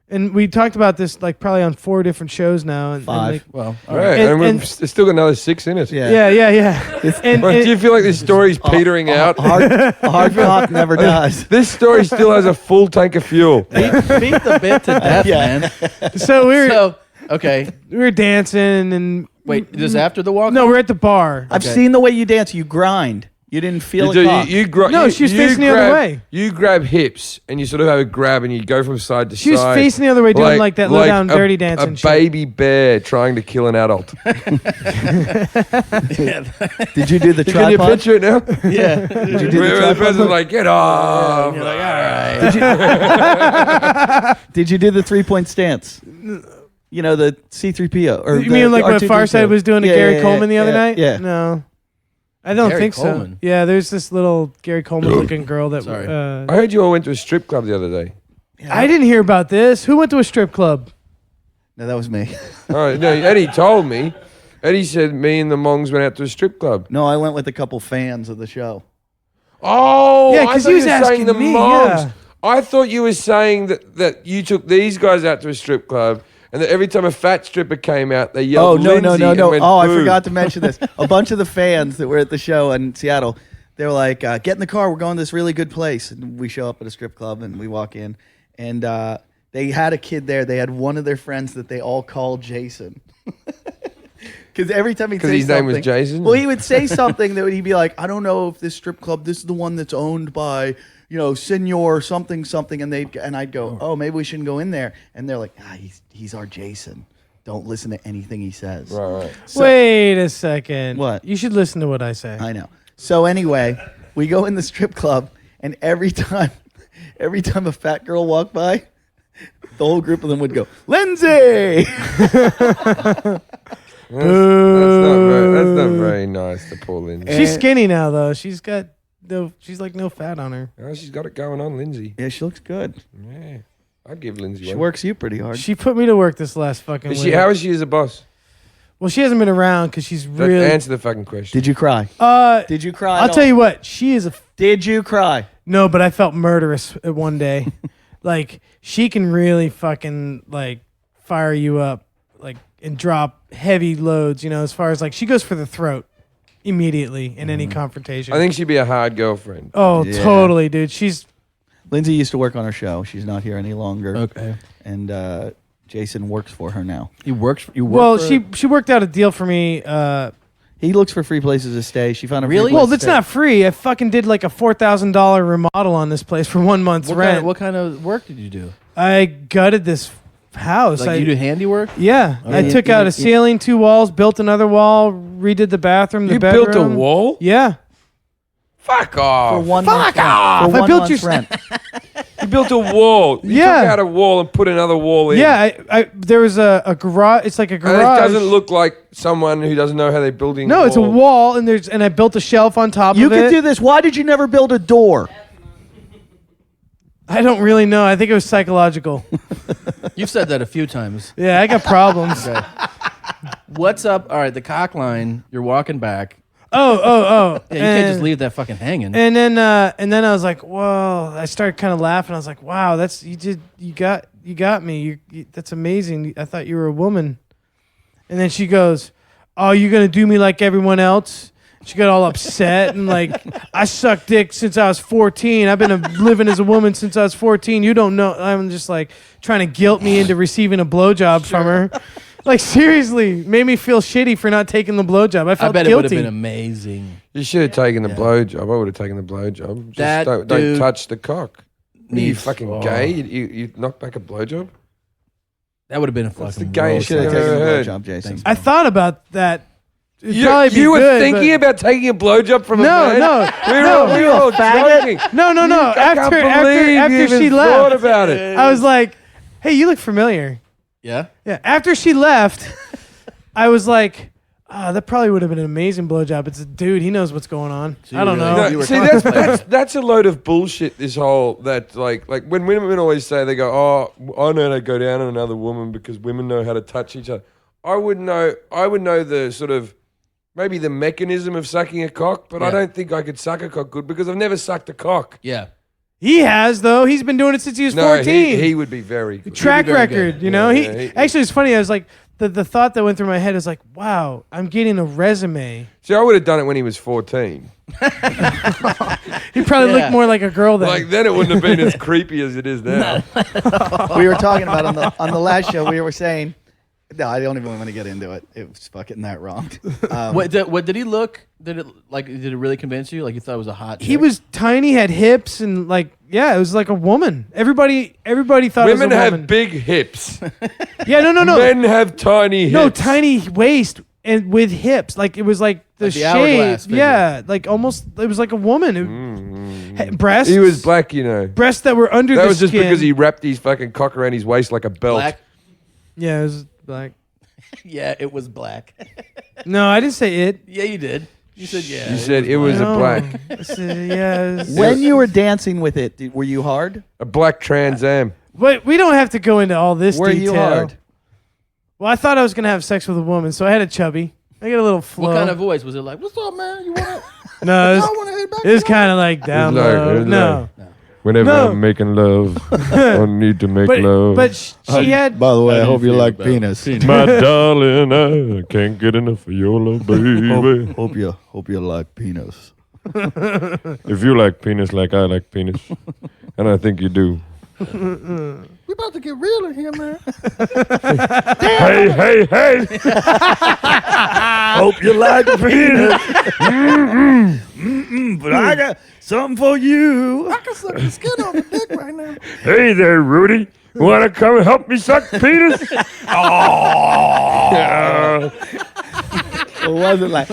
Speaker 5: and we talked about this like probably on 4 different shows now. And,
Speaker 1: 5.
Speaker 5: like,
Speaker 3: Well, all
Speaker 4: Right,
Speaker 3: right.
Speaker 4: and,
Speaker 5: And-
Speaker 4: we've
Speaker 5: and-
Speaker 4: still got another 6 in it.
Speaker 5: yeah. And,
Speaker 4: Well, do you feel like this story's petering out?
Speaker 1: A hard cock never dies.
Speaker 4: This story still has a full tank of fuel.
Speaker 3: Beat the bit to death,
Speaker 1: Yeah.
Speaker 3: man.
Speaker 5: so
Speaker 3: Okay.
Speaker 5: we were dancing and
Speaker 3: Wait, this after the walk?
Speaker 5: no, we're at the bar.
Speaker 1: I've
Speaker 3: Okay.
Speaker 1: seen the way you dance. You grind. You didn't feel
Speaker 4: You
Speaker 1: it.
Speaker 4: do-
Speaker 1: cock.
Speaker 5: No, she was facing the other way.
Speaker 4: You grab hips and you sort of have a grab and you go from side to
Speaker 5: She
Speaker 4: side.
Speaker 5: was facing the other way, doing like that low down
Speaker 4: a-
Speaker 5: dirty dance
Speaker 4: A
Speaker 5: and shit.
Speaker 4: baby bear trying to kill an adult.
Speaker 1: Did you do the
Speaker 4: Can you
Speaker 1: tripod?
Speaker 4: picture it now?
Speaker 3: Yeah.
Speaker 1: Did you do the
Speaker 4: Where the
Speaker 1: tripod?
Speaker 4: person's like, get off.
Speaker 3: You're like, all right.
Speaker 1: Did you do the 3-point stance? You know, the C3PO. Or
Speaker 5: You mean like what
Speaker 1: R2D2?
Speaker 5: Farside was doing to
Speaker 1: Yeah,
Speaker 5: Gary
Speaker 1: yeah,
Speaker 5: Coleman the other
Speaker 1: yeah,
Speaker 5: night?
Speaker 1: Yeah.
Speaker 5: No. I don't
Speaker 3: Gary
Speaker 5: think so.
Speaker 3: Coleman?
Speaker 5: Yeah, there's this little Gary Coleman looking girl that.
Speaker 3: Sorry.
Speaker 4: I heard you all went to a strip club the other day.
Speaker 5: I didn't hear about this. Who went to a strip club?
Speaker 1: No, that was me.
Speaker 4: Oh, no, Eddie told me. Eddie said me and the Mongs went out to a strip club.
Speaker 1: No, I went with a couple fans of the show.
Speaker 4: Oh,
Speaker 5: Yeah,
Speaker 4: I
Speaker 5: 'cause
Speaker 4: thought
Speaker 5: he
Speaker 4: you
Speaker 5: was
Speaker 4: were
Speaker 5: asking
Speaker 4: saying the
Speaker 5: me,
Speaker 4: Mongs.
Speaker 5: yeah.
Speaker 4: I thought you were saying that you took these guys out to a strip club and that every time a fat stripper came out, they
Speaker 1: Oh,
Speaker 4: yelled
Speaker 1: no.
Speaker 4: Lindsay and went,
Speaker 1: Oh, I
Speaker 4: "Boo."
Speaker 1: forgot to mention this. A bunch of the fans that were at the show in Seattle, they were like, get in the car. We're going to this really good place. And we show up at a strip club and we walk in. And they had a kid there. They had one of their friends that they all called Jason. Because every time he'd say
Speaker 4: his name was
Speaker 1: something-
Speaker 4: Jason?
Speaker 1: Well, he would say something that he'd be like, I don't know if this strip club, this is the one that's owned by, Senor something, and I'd go, oh, maybe we shouldn't go in there. And they're like, he's our Jason. Don't listen to anything he says.
Speaker 4: Right.
Speaker 5: Wait a second.
Speaker 1: What?
Speaker 5: You should listen to what I say.
Speaker 1: I know. So anyway, we go in the strip club, and every time a fat girl walked by, the whole group of them would go, Lindsay!
Speaker 4: That's not very nice to pull in.
Speaker 5: She's skinny now though. She's like no fat on her.
Speaker 4: Oh, she's got it going on, Lindsay.
Speaker 1: Yeah, she looks good.
Speaker 4: Yeah. I'd give Lindsay
Speaker 1: She
Speaker 4: one.
Speaker 1: works you pretty hard.
Speaker 5: She put me to work this last fucking week.
Speaker 4: How is she as a boss?
Speaker 5: Well, she hasn't been around because she's really.
Speaker 4: Answer the fucking question.
Speaker 1: Did you cry? Did you cry?
Speaker 5: I'll tell you what. She is a.
Speaker 1: Did you cry?
Speaker 5: No, but I felt murderous at one day. Like she can really fucking like fire you up, like and drop heavy loads. As far as like she goes for the throat immediately in any confrontation.
Speaker 4: I think she'd be a hard girlfriend.
Speaker 5: Oh,
Speaker 1: Yeah.
Speaker 5: totally, dude. She's.
Speaker 1: Lindsay used to work on our show. She's not here any longer.
Speaker 3: Okay.
Speaker 1: And Jason works for her now.
Speaker 3: You work.
Speaker 5: Well, she worked out a deal for me.
Speaker 1: He looks for free places to stay. She found a free
Speaker 3: Really?
Speaker 1: place
Speaker 5: Well,
Speaker 1: to
Speaker 5: that's
Speaker 1: stay.
Speaker 5: not free. I fucking did like a $4,000 remodel on this place for 1 month's rent.
Speaker 3: What kind of work did you do?
Speaker 5: I gutted this house.
Speaker 3: Like you do handiwork?
Speaker 5: Yeah, I
Speaker 1: yeah,
Speaker 5: took
Speaker 1: you-
Speaker 5: out
Speaker 1: you-
Speaker 5: a ceiling, 2 walls, built another wall, redid the bathroom, the
Speaker 4: You
Speaker 5: bedroom.
Speaker 4: built a wall?
Speaker 5: Yeah.
Speaker 4: Fuck
Speaker 1: For
Speaker 4: off.
Speaker 1: 1
Speaker 5: Fuck
Speaker 1: month.
Speaker 5: off!
Speaker 1: For
Speaker 5: I
Speaker 1: 1
Speaker 5: built
Speaker 1: month's
Speaker 5: your-
Speaker 1: rent.
Speaker 4: You built a wall. You
Speaker 5: Yeah.
Speaker 4: took out a wall and put another wall in.
Speaker 5: Yeah, I there was a garage. It's like a
Speaker 4: And
Speaker 5: garage.
Speaker 4: it doesn't look like someone who doesn't know how they're building.
Speaker 5: No, it's a
Speaker 4: walls.
Speaker 5: wall, and I built a shelf on top
Speaker 1: You
Speaker 5: of it.
Speaker 1: could do this. Why did you never build a door?
Speaker 5: I don't really know. I think it was psychological.
Speaker 3: You've said that a few times.
Speaker 5: Yeah, I got problems.
Speaker 3: Okay. What's up? All right, the cock line. You're walking back.
Speaker 5: Oh.
Speaker 3: Yeah, you can't just leave that fucking hanging.
Speaker 5: And then I was like, well, I started kind of laughing. I was like, wow, you got me. That's amazing. I thought you were a woman. And then she goes, oh, you're going to do me like everyone else? She got all upset and like, I sucked dick since I was 14. I've been living as a woman since I was 14. You don't know. I'm just like trying to guilt me into receiving a blowjob from her. Like seriously, made me feel shitty for not taking the blowjob. I felt
Speaker 3: I bet
Speaker 5: guilty.
Speaker 3: it would have been amazing.
Speaker 4: You should have taken the blowjob. I would have taken the blowjob. Just
Speaker 3: That
Speaker 4: don't
Speaker 3: dude
Speaker 4: touch the cock. Are you
Speaker 3: needs-
Speaker 4: fucking
Speaker 3: oh.
Speaker 4: gay? You knock back a blowjob?
Speaker 3: That would have been a
Speaker 4: That's
Speaker 3: fucking
Speaker 4: the gayest
Speaker 1: Should have
Speaker 4: I've
Speaker 1: taken
Speaker 4: ever
Speaker 1: the
Speaker 4: heard.
Speaker 1: blowjob, Jason.
Speaker 3: Thanks.
Speaker 5: I thought about that. It'd
Speaker 4: You,
Speaker 5: probably be
Speaker 4: you were
Speaker 5: good,
Speaker 4: thinking
Speaker 5: but-
Speaker 4: about taking a blowjob from a
Speaker 5: No,
Speaker 4: man?
Speaker 5: no,
Speaker 4: we were all joking.
Speaker 5: No.
Speaker 4: I can't
Speaker 5: After
Speaker 4: believe you
Speaker 5: she
Speaker 4: even thought
Speaker 5: left,
Speaker 4: about it.
Speaker 5: I was like, "Hey, you look familiar."
Speaker 3: Yeah.
Speaker 5: Yeah. After she left, I was like, that probably would have been an amazing blowjob. It's a dude. He knows what's going on.
Speaker 3: So
Speaker 5: I don't
Speaker 3: you
Speaker 5: know.
Speaker 3: really-
Speaker 4: No,
Speaker 3: you were
Speaker 4: see, that's a load of bullshit. This whole that like when women always say they go, "Oh, I know how to go down on another woman because women know how to touch each other." I would know the sort of maybe the mechanism of sucking a cock, but I
Speaker 3: Yeah.
Speaker 4: don't think I could suck a cock good because I've never sucked a cock.
Speaker 3: Yeah.
Speaker 5: He has though. He's been doing it since he was
Speaker 4: No,
Speaker 5: 14.
Speaker 4: he would be very good.
Speaker 5: Track
Speaker 3: very
Speaker 5: record,
Speaker 3: good.
Speaker 5: you know.
Speaker 4: Yeah,
Speaker 5: he
Speaker 4: he-
Speaker 5: actually, it's funny. I was like, the thought that went through my head is like, wow, I'm getting a resume.
Speaker 4: See, I would have done it when he was 14.
Speaker 5: He probably
Speaker 3: Yeah.
Speaker 5: looked more like a girl then.
Speaker 4: Like then it wouldn't have been as creepy as it is now.
Speaker 1: We were talking about on the last show. We were saying, no, I don't even want to get into it. It was fucking that wrong.
Speaker 3: What did he look? Did it really convince you? Like you thought it was a hot?
Speaker 5: he
Speaker 3: chick?
Speaker 5: was tiny, had hips, and like, yeah, it was like a woman. Everybody thought
Speaker 4: Women
Speaker 5: it was a
Speaker 4: have
Speaker 5: woman.
Speaker 4: big hips.
Speaker 5: Yeah, no.
Speaker 4: Men have tiny hips.
Speaker 5: No, tiny waist and with hips. Like it was like the
Speaker 3: Like the hourglass
Speaker 5: shape.
Speaker 3: figure.
Speaker 5: Yeah, like almost. It was like a woman. Breasts.
Speaker 4: He was black, you know.
Speaker 5: Breasts that were under
Speaker 4: That
Speaker 5: the
Speaker 4: was just
Speaker 5: skin.
Speaker 4: because he wrapped his fucking cock around his waist like a belt.
Speaker 3: black.
Speaker 5: Yeah, it was black.
Speaker 3: Yeah, it was black.
Speaker 5: No, I didn't say it.
Speaker 3: Yeah, you did. You said yeah.
Speaker 4: You said it was a
Speaker 5: No.
Speaker 4: black,
Speaker 5: I said, yeah. it was-
Speaker 1: When you were dancing with it, were you hard?
Speaker 4: a black Trans Am.
Speaker 5: But we don't have to go into all this
Speaker 1: Were
Speaker 5: detail.
Speaker 1: you hard?
Speaker 5: Well, I thought I was gonna have sex with a woman, so I had a chubby. I got a little flow.
Speaker 3: What kind of voice was it? Like, what's up, man? You want to?
Speaker 5: No,
Speaker 3: I want to hit back.
Speaker 5: it was kind of like down
Speaker 4: like-
Speaker 5: low.
Speaker 4: it was
Speaker 5: No,
Speaker 4: Whenever
Speaker 5: No.
Speaker 4: I'm making love, I need to make love.
Speaker 5: but she had.
Speaker 1: By the way, I hope you
Speaker 3: feel
Speaker 1: like
Speaker 3: about
Speaker 1: penis.
Speaker 4: My darling, I can't get enough of your love, baby.
Speaker 1: Hope you like penis.
Speaker 4: If you like penis like I like penis, and I think you do.
Speaker 3: We about to get real in here, man.
Speaker 4: Hey!
Speaker 1: Hope you like penis. But I got something for you.
Speaker 3: I can suck the skin off the dick right now.
Speaker 4: Hey there, Rudy. Want to come and help me suck penis?
Speaker 1: It wasn't like,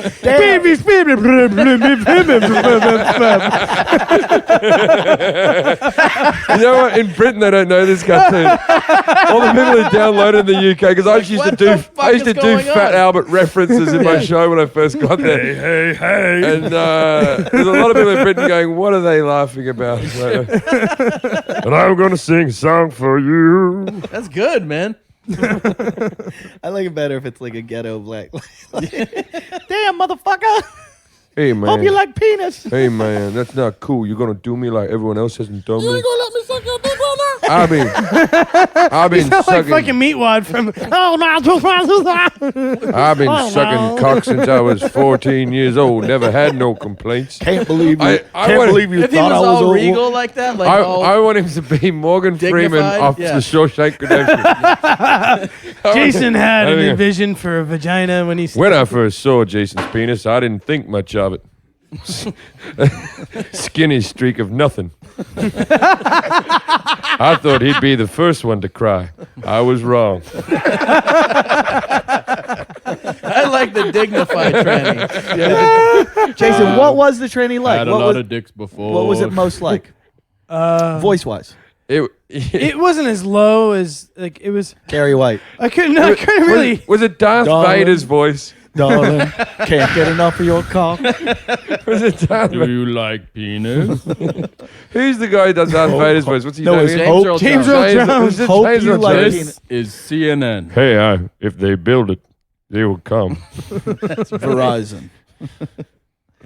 Speaker 4: You know what? In Britain, they don't know this cartoon. All the people who downloaded in the UK, because I used to
Speaker 3: what the fuck
Speaker 4: I used to
Speaker 3: is
Speaker 4: do
Speaker 3: going
Speaker 4: Fat
Speaker 3: on?
Speaker 4: Albert references in my show when I first got there. Hey. And there's a lot of people in Britain going, what are they laughing about? And I'm going to sing a song for you.
Speaker 3: That's good, man.
Speaker 1: I like it better if it's like a ghetto black. Damn, motherfucker.
Speaker 4: Hey, man.
Speaker 1: Hope you like penis.
Speaker 4: Hey, man, that's not cool. You're going to do me like everyone else hasn't done
Speaker 3: You
Speaker 4: me.
Speaker 3: ain't gonna let me suck your dick right now?
Speaker 4: I've been
Speaker 5: Sound like
Speaker 4: sucking.
Speaker 5: fucking Meatwad from.
Speaker 4: I've been sucking cock since I was 14 years old. Never had no complaints.
Speaker 1: Can't believe you.
Speaker 4: I
Speaker 1: can't
Speaker 4: wanna-
Speaker 1: believe you
Speaker 3: If he
Speaker 1: thought
Speaker 3: was
Speaker 1: I was
Speaker 3: all
Speaker 1: old.
Speaker 3: regal like that, like all
Speaker 4: I want him to be Morgan Freeman
Speaker 3: dignified,
Speaker 4: off
Speaker 3: yeah.
Speaker 4: the Shawshank Redemption.
Speaker 5: Jason had
Speaker 4: I
Speaker 5: an
Speaker 4: think-
Speaker 5: envision for a vagina when he.
Speaker 4: When I first saw Jason's penis, I didn't think much of it. Skinny streak of nothing. I thought he'd be the first one to cry. I was wrong.
Speaker 3: I like the dignified tranny.
Speaker 1: Jason, what was the tranny like? What was,
Speaker 3: dicks before.
Speaker 1: what was it most like? Voice wise.
Speaker 5: It wasn't as low as like it was.
Speaker 1: Carrie White.
Speaker 5: I couldn't really.
Speaker 4: Was it Darth
Speaker 1: Darling.
Speaker 4: Vader's voice?
Speaker 1: Darling, can't get enough of your cock.
Speaker 4: Was it Darth Vader?
Speaker 3: you like penis?
Speaker 4: Who's the guy who does Darth Vader's voice? What's his
Speaker 1: No,
Speaker 4: name?
Speaker 1: it's
Speaker 4: again?
Speaker 1: Hope.
Speaker 5: James Earl Jones.
Speaker 4: Who's it?
Speaker 1: Hope
Speaker 4: James
Speaker 1: you
Speaker 4: Earl
Speaker 1: like
Speaker 4: Jones?
Speaker 1: penis.
Speaker 3: is CNN.
Speaker 4: Hey, if they build it, they will come.
Speaker 1: Verizon.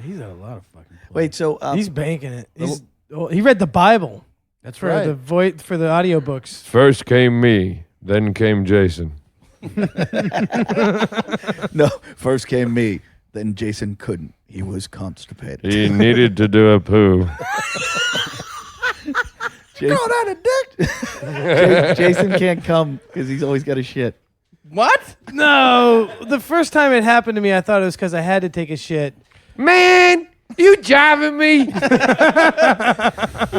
Speaker 3: He's had a lot of fucking.
Speaker 1: Wait, so
Speaker 5: He's banking it. He read the Bible
Speaker 3: That's
Speaker 5: for
Speaker 3: right.
Speaker 5: the for the audiobooks.
Speaker 4: First came me, then came Jason.
Speaker 1: no, first came me, Then Jason couldn't. He was constipated.
Speaker 4: He needed to do a poo.
Speaker 1: Jason can't come because he's always got a shit.
Speaker 3: What?
Speaker 5: No, the first time it happened to me, I thought it was because I had to take a shit.
Speaker 4: Man, you jiving me?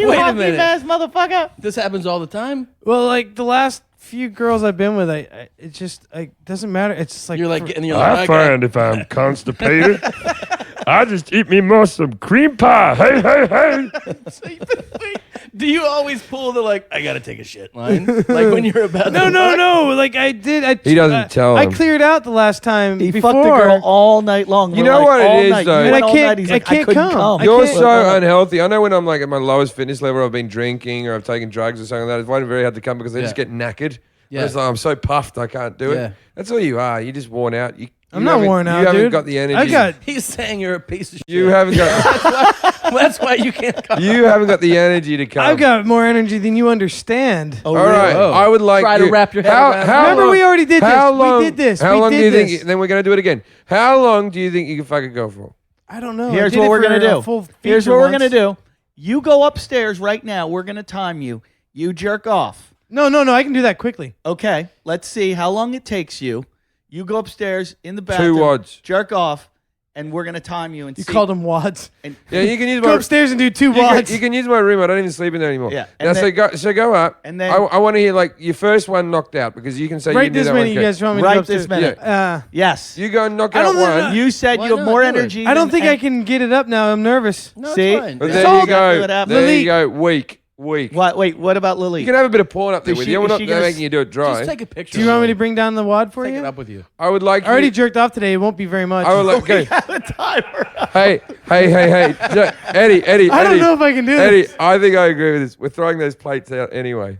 Speaker 1: You
Speaker 3: Wait a
Speaker 1: hockey
Speaker 3: minute.
Speaker 1: ass motherfucker.
Speaker 3: This happens all the time?
Speaker 5: Well, like the last few girls I've been with, I it just doesn't matter. It's just like
Speaker 3: You're like,
Speaker 5: for-
Speaker 3: and you're like, okay.
Speaker 4: if I'm constipated, I just eat me more some cream pie. Hey, hey, hey.
Speaker 3: Do you always pull the like, I gotta take a shit line? Like when you're about to
Speaker 5: no. Like I did.
Speaker 4: He doesn't tell
Speaker 5: I
Speaker 4: him.
Speaker 5: cleared out the last time.
Speaker 1: He
Speaker 5: before.
Speaker 1: fucked the girl all night long.
Speaker 4: You
Speaker 1: We're
Speaker 4: know
Speaker 1: like,
Speaker 4: what it
Speaker 1: all
Speaker 4: is,
Speaker 1: night.
Speaker 4: though?
Speaker 1: You
Speaker 4: And
Speaker 1: went
Speaker 5: I
Speaker 1: all
Speaker 5: can't-
Speaker 1: night. He's
Speaker 5: I
Speaker 1: like, I
Speaker 5: can't
Speaker 1: couldn't
Speaker 5: come.
Speaker 1: come.
Speaker 5: I
Speaker 4: You're
Speaker 5: can't-
Speaker 4: so unhealthy. I know when I'm like at my lowest fitness level, I've been drinking or I've taken drugs or something like that. It's finding it very hard to come because I just get knackered.
Speaker 3: Yeah.
Speaker 4: It's like, I'm so puffed I can't do
Speaker 3: Yeah.
Speaker 4: it. That's all you are. You're just worn out.
Speaker 5: I'm not worn out,
Speaker 4: You haven't
Speaker 5: dude.
Speaker 4: got the energy.
Speaker 5: I got.
Speaker 3: He's saying you're a piece of shit.
Speaker 4: You haven't got.
Speaker 3: That's why you can't come.
Speaker 4: You haven't got the energy to come.
Speaker 5: I've got more energy than you understand.
Speaker 1: Oh,
Speaker 4: All right.
Speaker 3: Oh.
Speaker 4: I would like
Speaker 3: Try to wrap your head around.
Speaker 5: Remember,
Speaker 4: long-
Speaker 5: we already did this.
Speaker 4: how
Speaker 5: We
Speaker 4: long-
Speaker 5: did this.
Speaker 4: How
Speaker 5: We
Speaker 4: long
Speaker 5: did
Speaker 4: do you
Speaker 5: this.
Speaker 4: think? Then we're gonna do it again. How long do you think you can fucking go for?
Speaker 5: I don't know. I
Speaker 1: Here's
Speaker 5: did
Speaker 1: what
Speaker 5: it
Speaker 1: we're
Speaker 5: for
Speaker 1: gonna
Speaker 5: a
Speaker 1: do.
Speaker 5: full
Speaker 1: Here's
Speaker 5: feature
Speaker 1: what we're
Speaker 5: once.
Speaker 1: gonna do. You go upstairs right now. We're gonna time you. You jerk off.
Speaker 5: No. I can do that quickly.
Speaker 1: Okay. Let's see how long it takes you. You go upstairs in the bathroom.
Speaker 4: 2 wads.
Speaker 1: Jerk off, and we're gonna time you and
Speaker 5: You
Speaker 1: see.
Speaker 5: called them wads.
Speaker 1: And
Speaker 4: Yeah, you can use
Speaker 5: Go
Speaker 4: my.
Speaker 5: upstairs and do 2
Speaker 4: You can,
Speaker 5: wads.
Speaker 4: you can use my room. I don't even sleep in there anymore.
Speaker 1: Yeah,
Speaker 4: Now,
Speaker 1: and
Speaker 4: so go up.
Speaker 1: and then-
Speaker 4: I want to hear like your first one knocked out because you can say you
Speaker 5: Right
Speaker 4: can do
Speaker 5: this
Speaker 4: that
Speaker 5: minute,
Speaker 4: one.
Speaker 5: you guys want me to
Speaker 1: Right
Speaker 5: go
Speaker 1: this
Speaker 5: upstairs?
Speaker 1: minute. Yes.
Speaker 4: You go and knock
Speaker 5: I
Speaker 4: out
Speaker 5: don't know-
Speaker 4: one.
Speaker 1: You said
Speaker 3: Why
Speaker 1: you have
Speaker 3: not?
Speaker 1: more
Speaker 3: Do it.
Speaker 1: energy.
Speaker 5: I don't
Speaker 1: than-
Speaker 5: think I can get it up now. I'm nervous.
Speaker 3: No, it's
Speaker 1: See?
Speaker 3: fine.
Speaker 4: But
Speaker 1: It's
Speaker 4: there
Speaker 1: all
Speaker 4: you
Speaker 1: gonna do
Speaker 4: go.
Speaker 1: it after.
Speaker 4: There
Speaker 5: Lily-
Speaker 4: you go. Weak.
Speaker 1: What? Wait. What about Lily?
Speaker 4: You can have a bit of porn up there
Speaker 1: Is
Speaker 4: with
Speaker 1: she-
Speaker 4: you. We're
Speaker 1: is
Speaker 4: not
Speaker 1: she gonna
Speaker 4: making you do it dry.
Speaker 3: Just take a picture.
Speaker 5: Do you want me to bring down the wad for
Speaker 3: take
Speaker 5: you?
Speaker 3: it up with you?
Speaker 4: I would like.
Speaker 5: I already
Speaker 4: you,
Speaker 5: jerked off today. It won't be very much.
Speaker 4: I would like. Okay.
Speaker 1: have a timer.
Speaker 4: Hey. Eddie.
Speaker 5: I don't know if I can do
Speaker 4: Eddie,
Speaker 5: this.
Speaker 4: I think I agree with this. We're throwing those plates out anyway.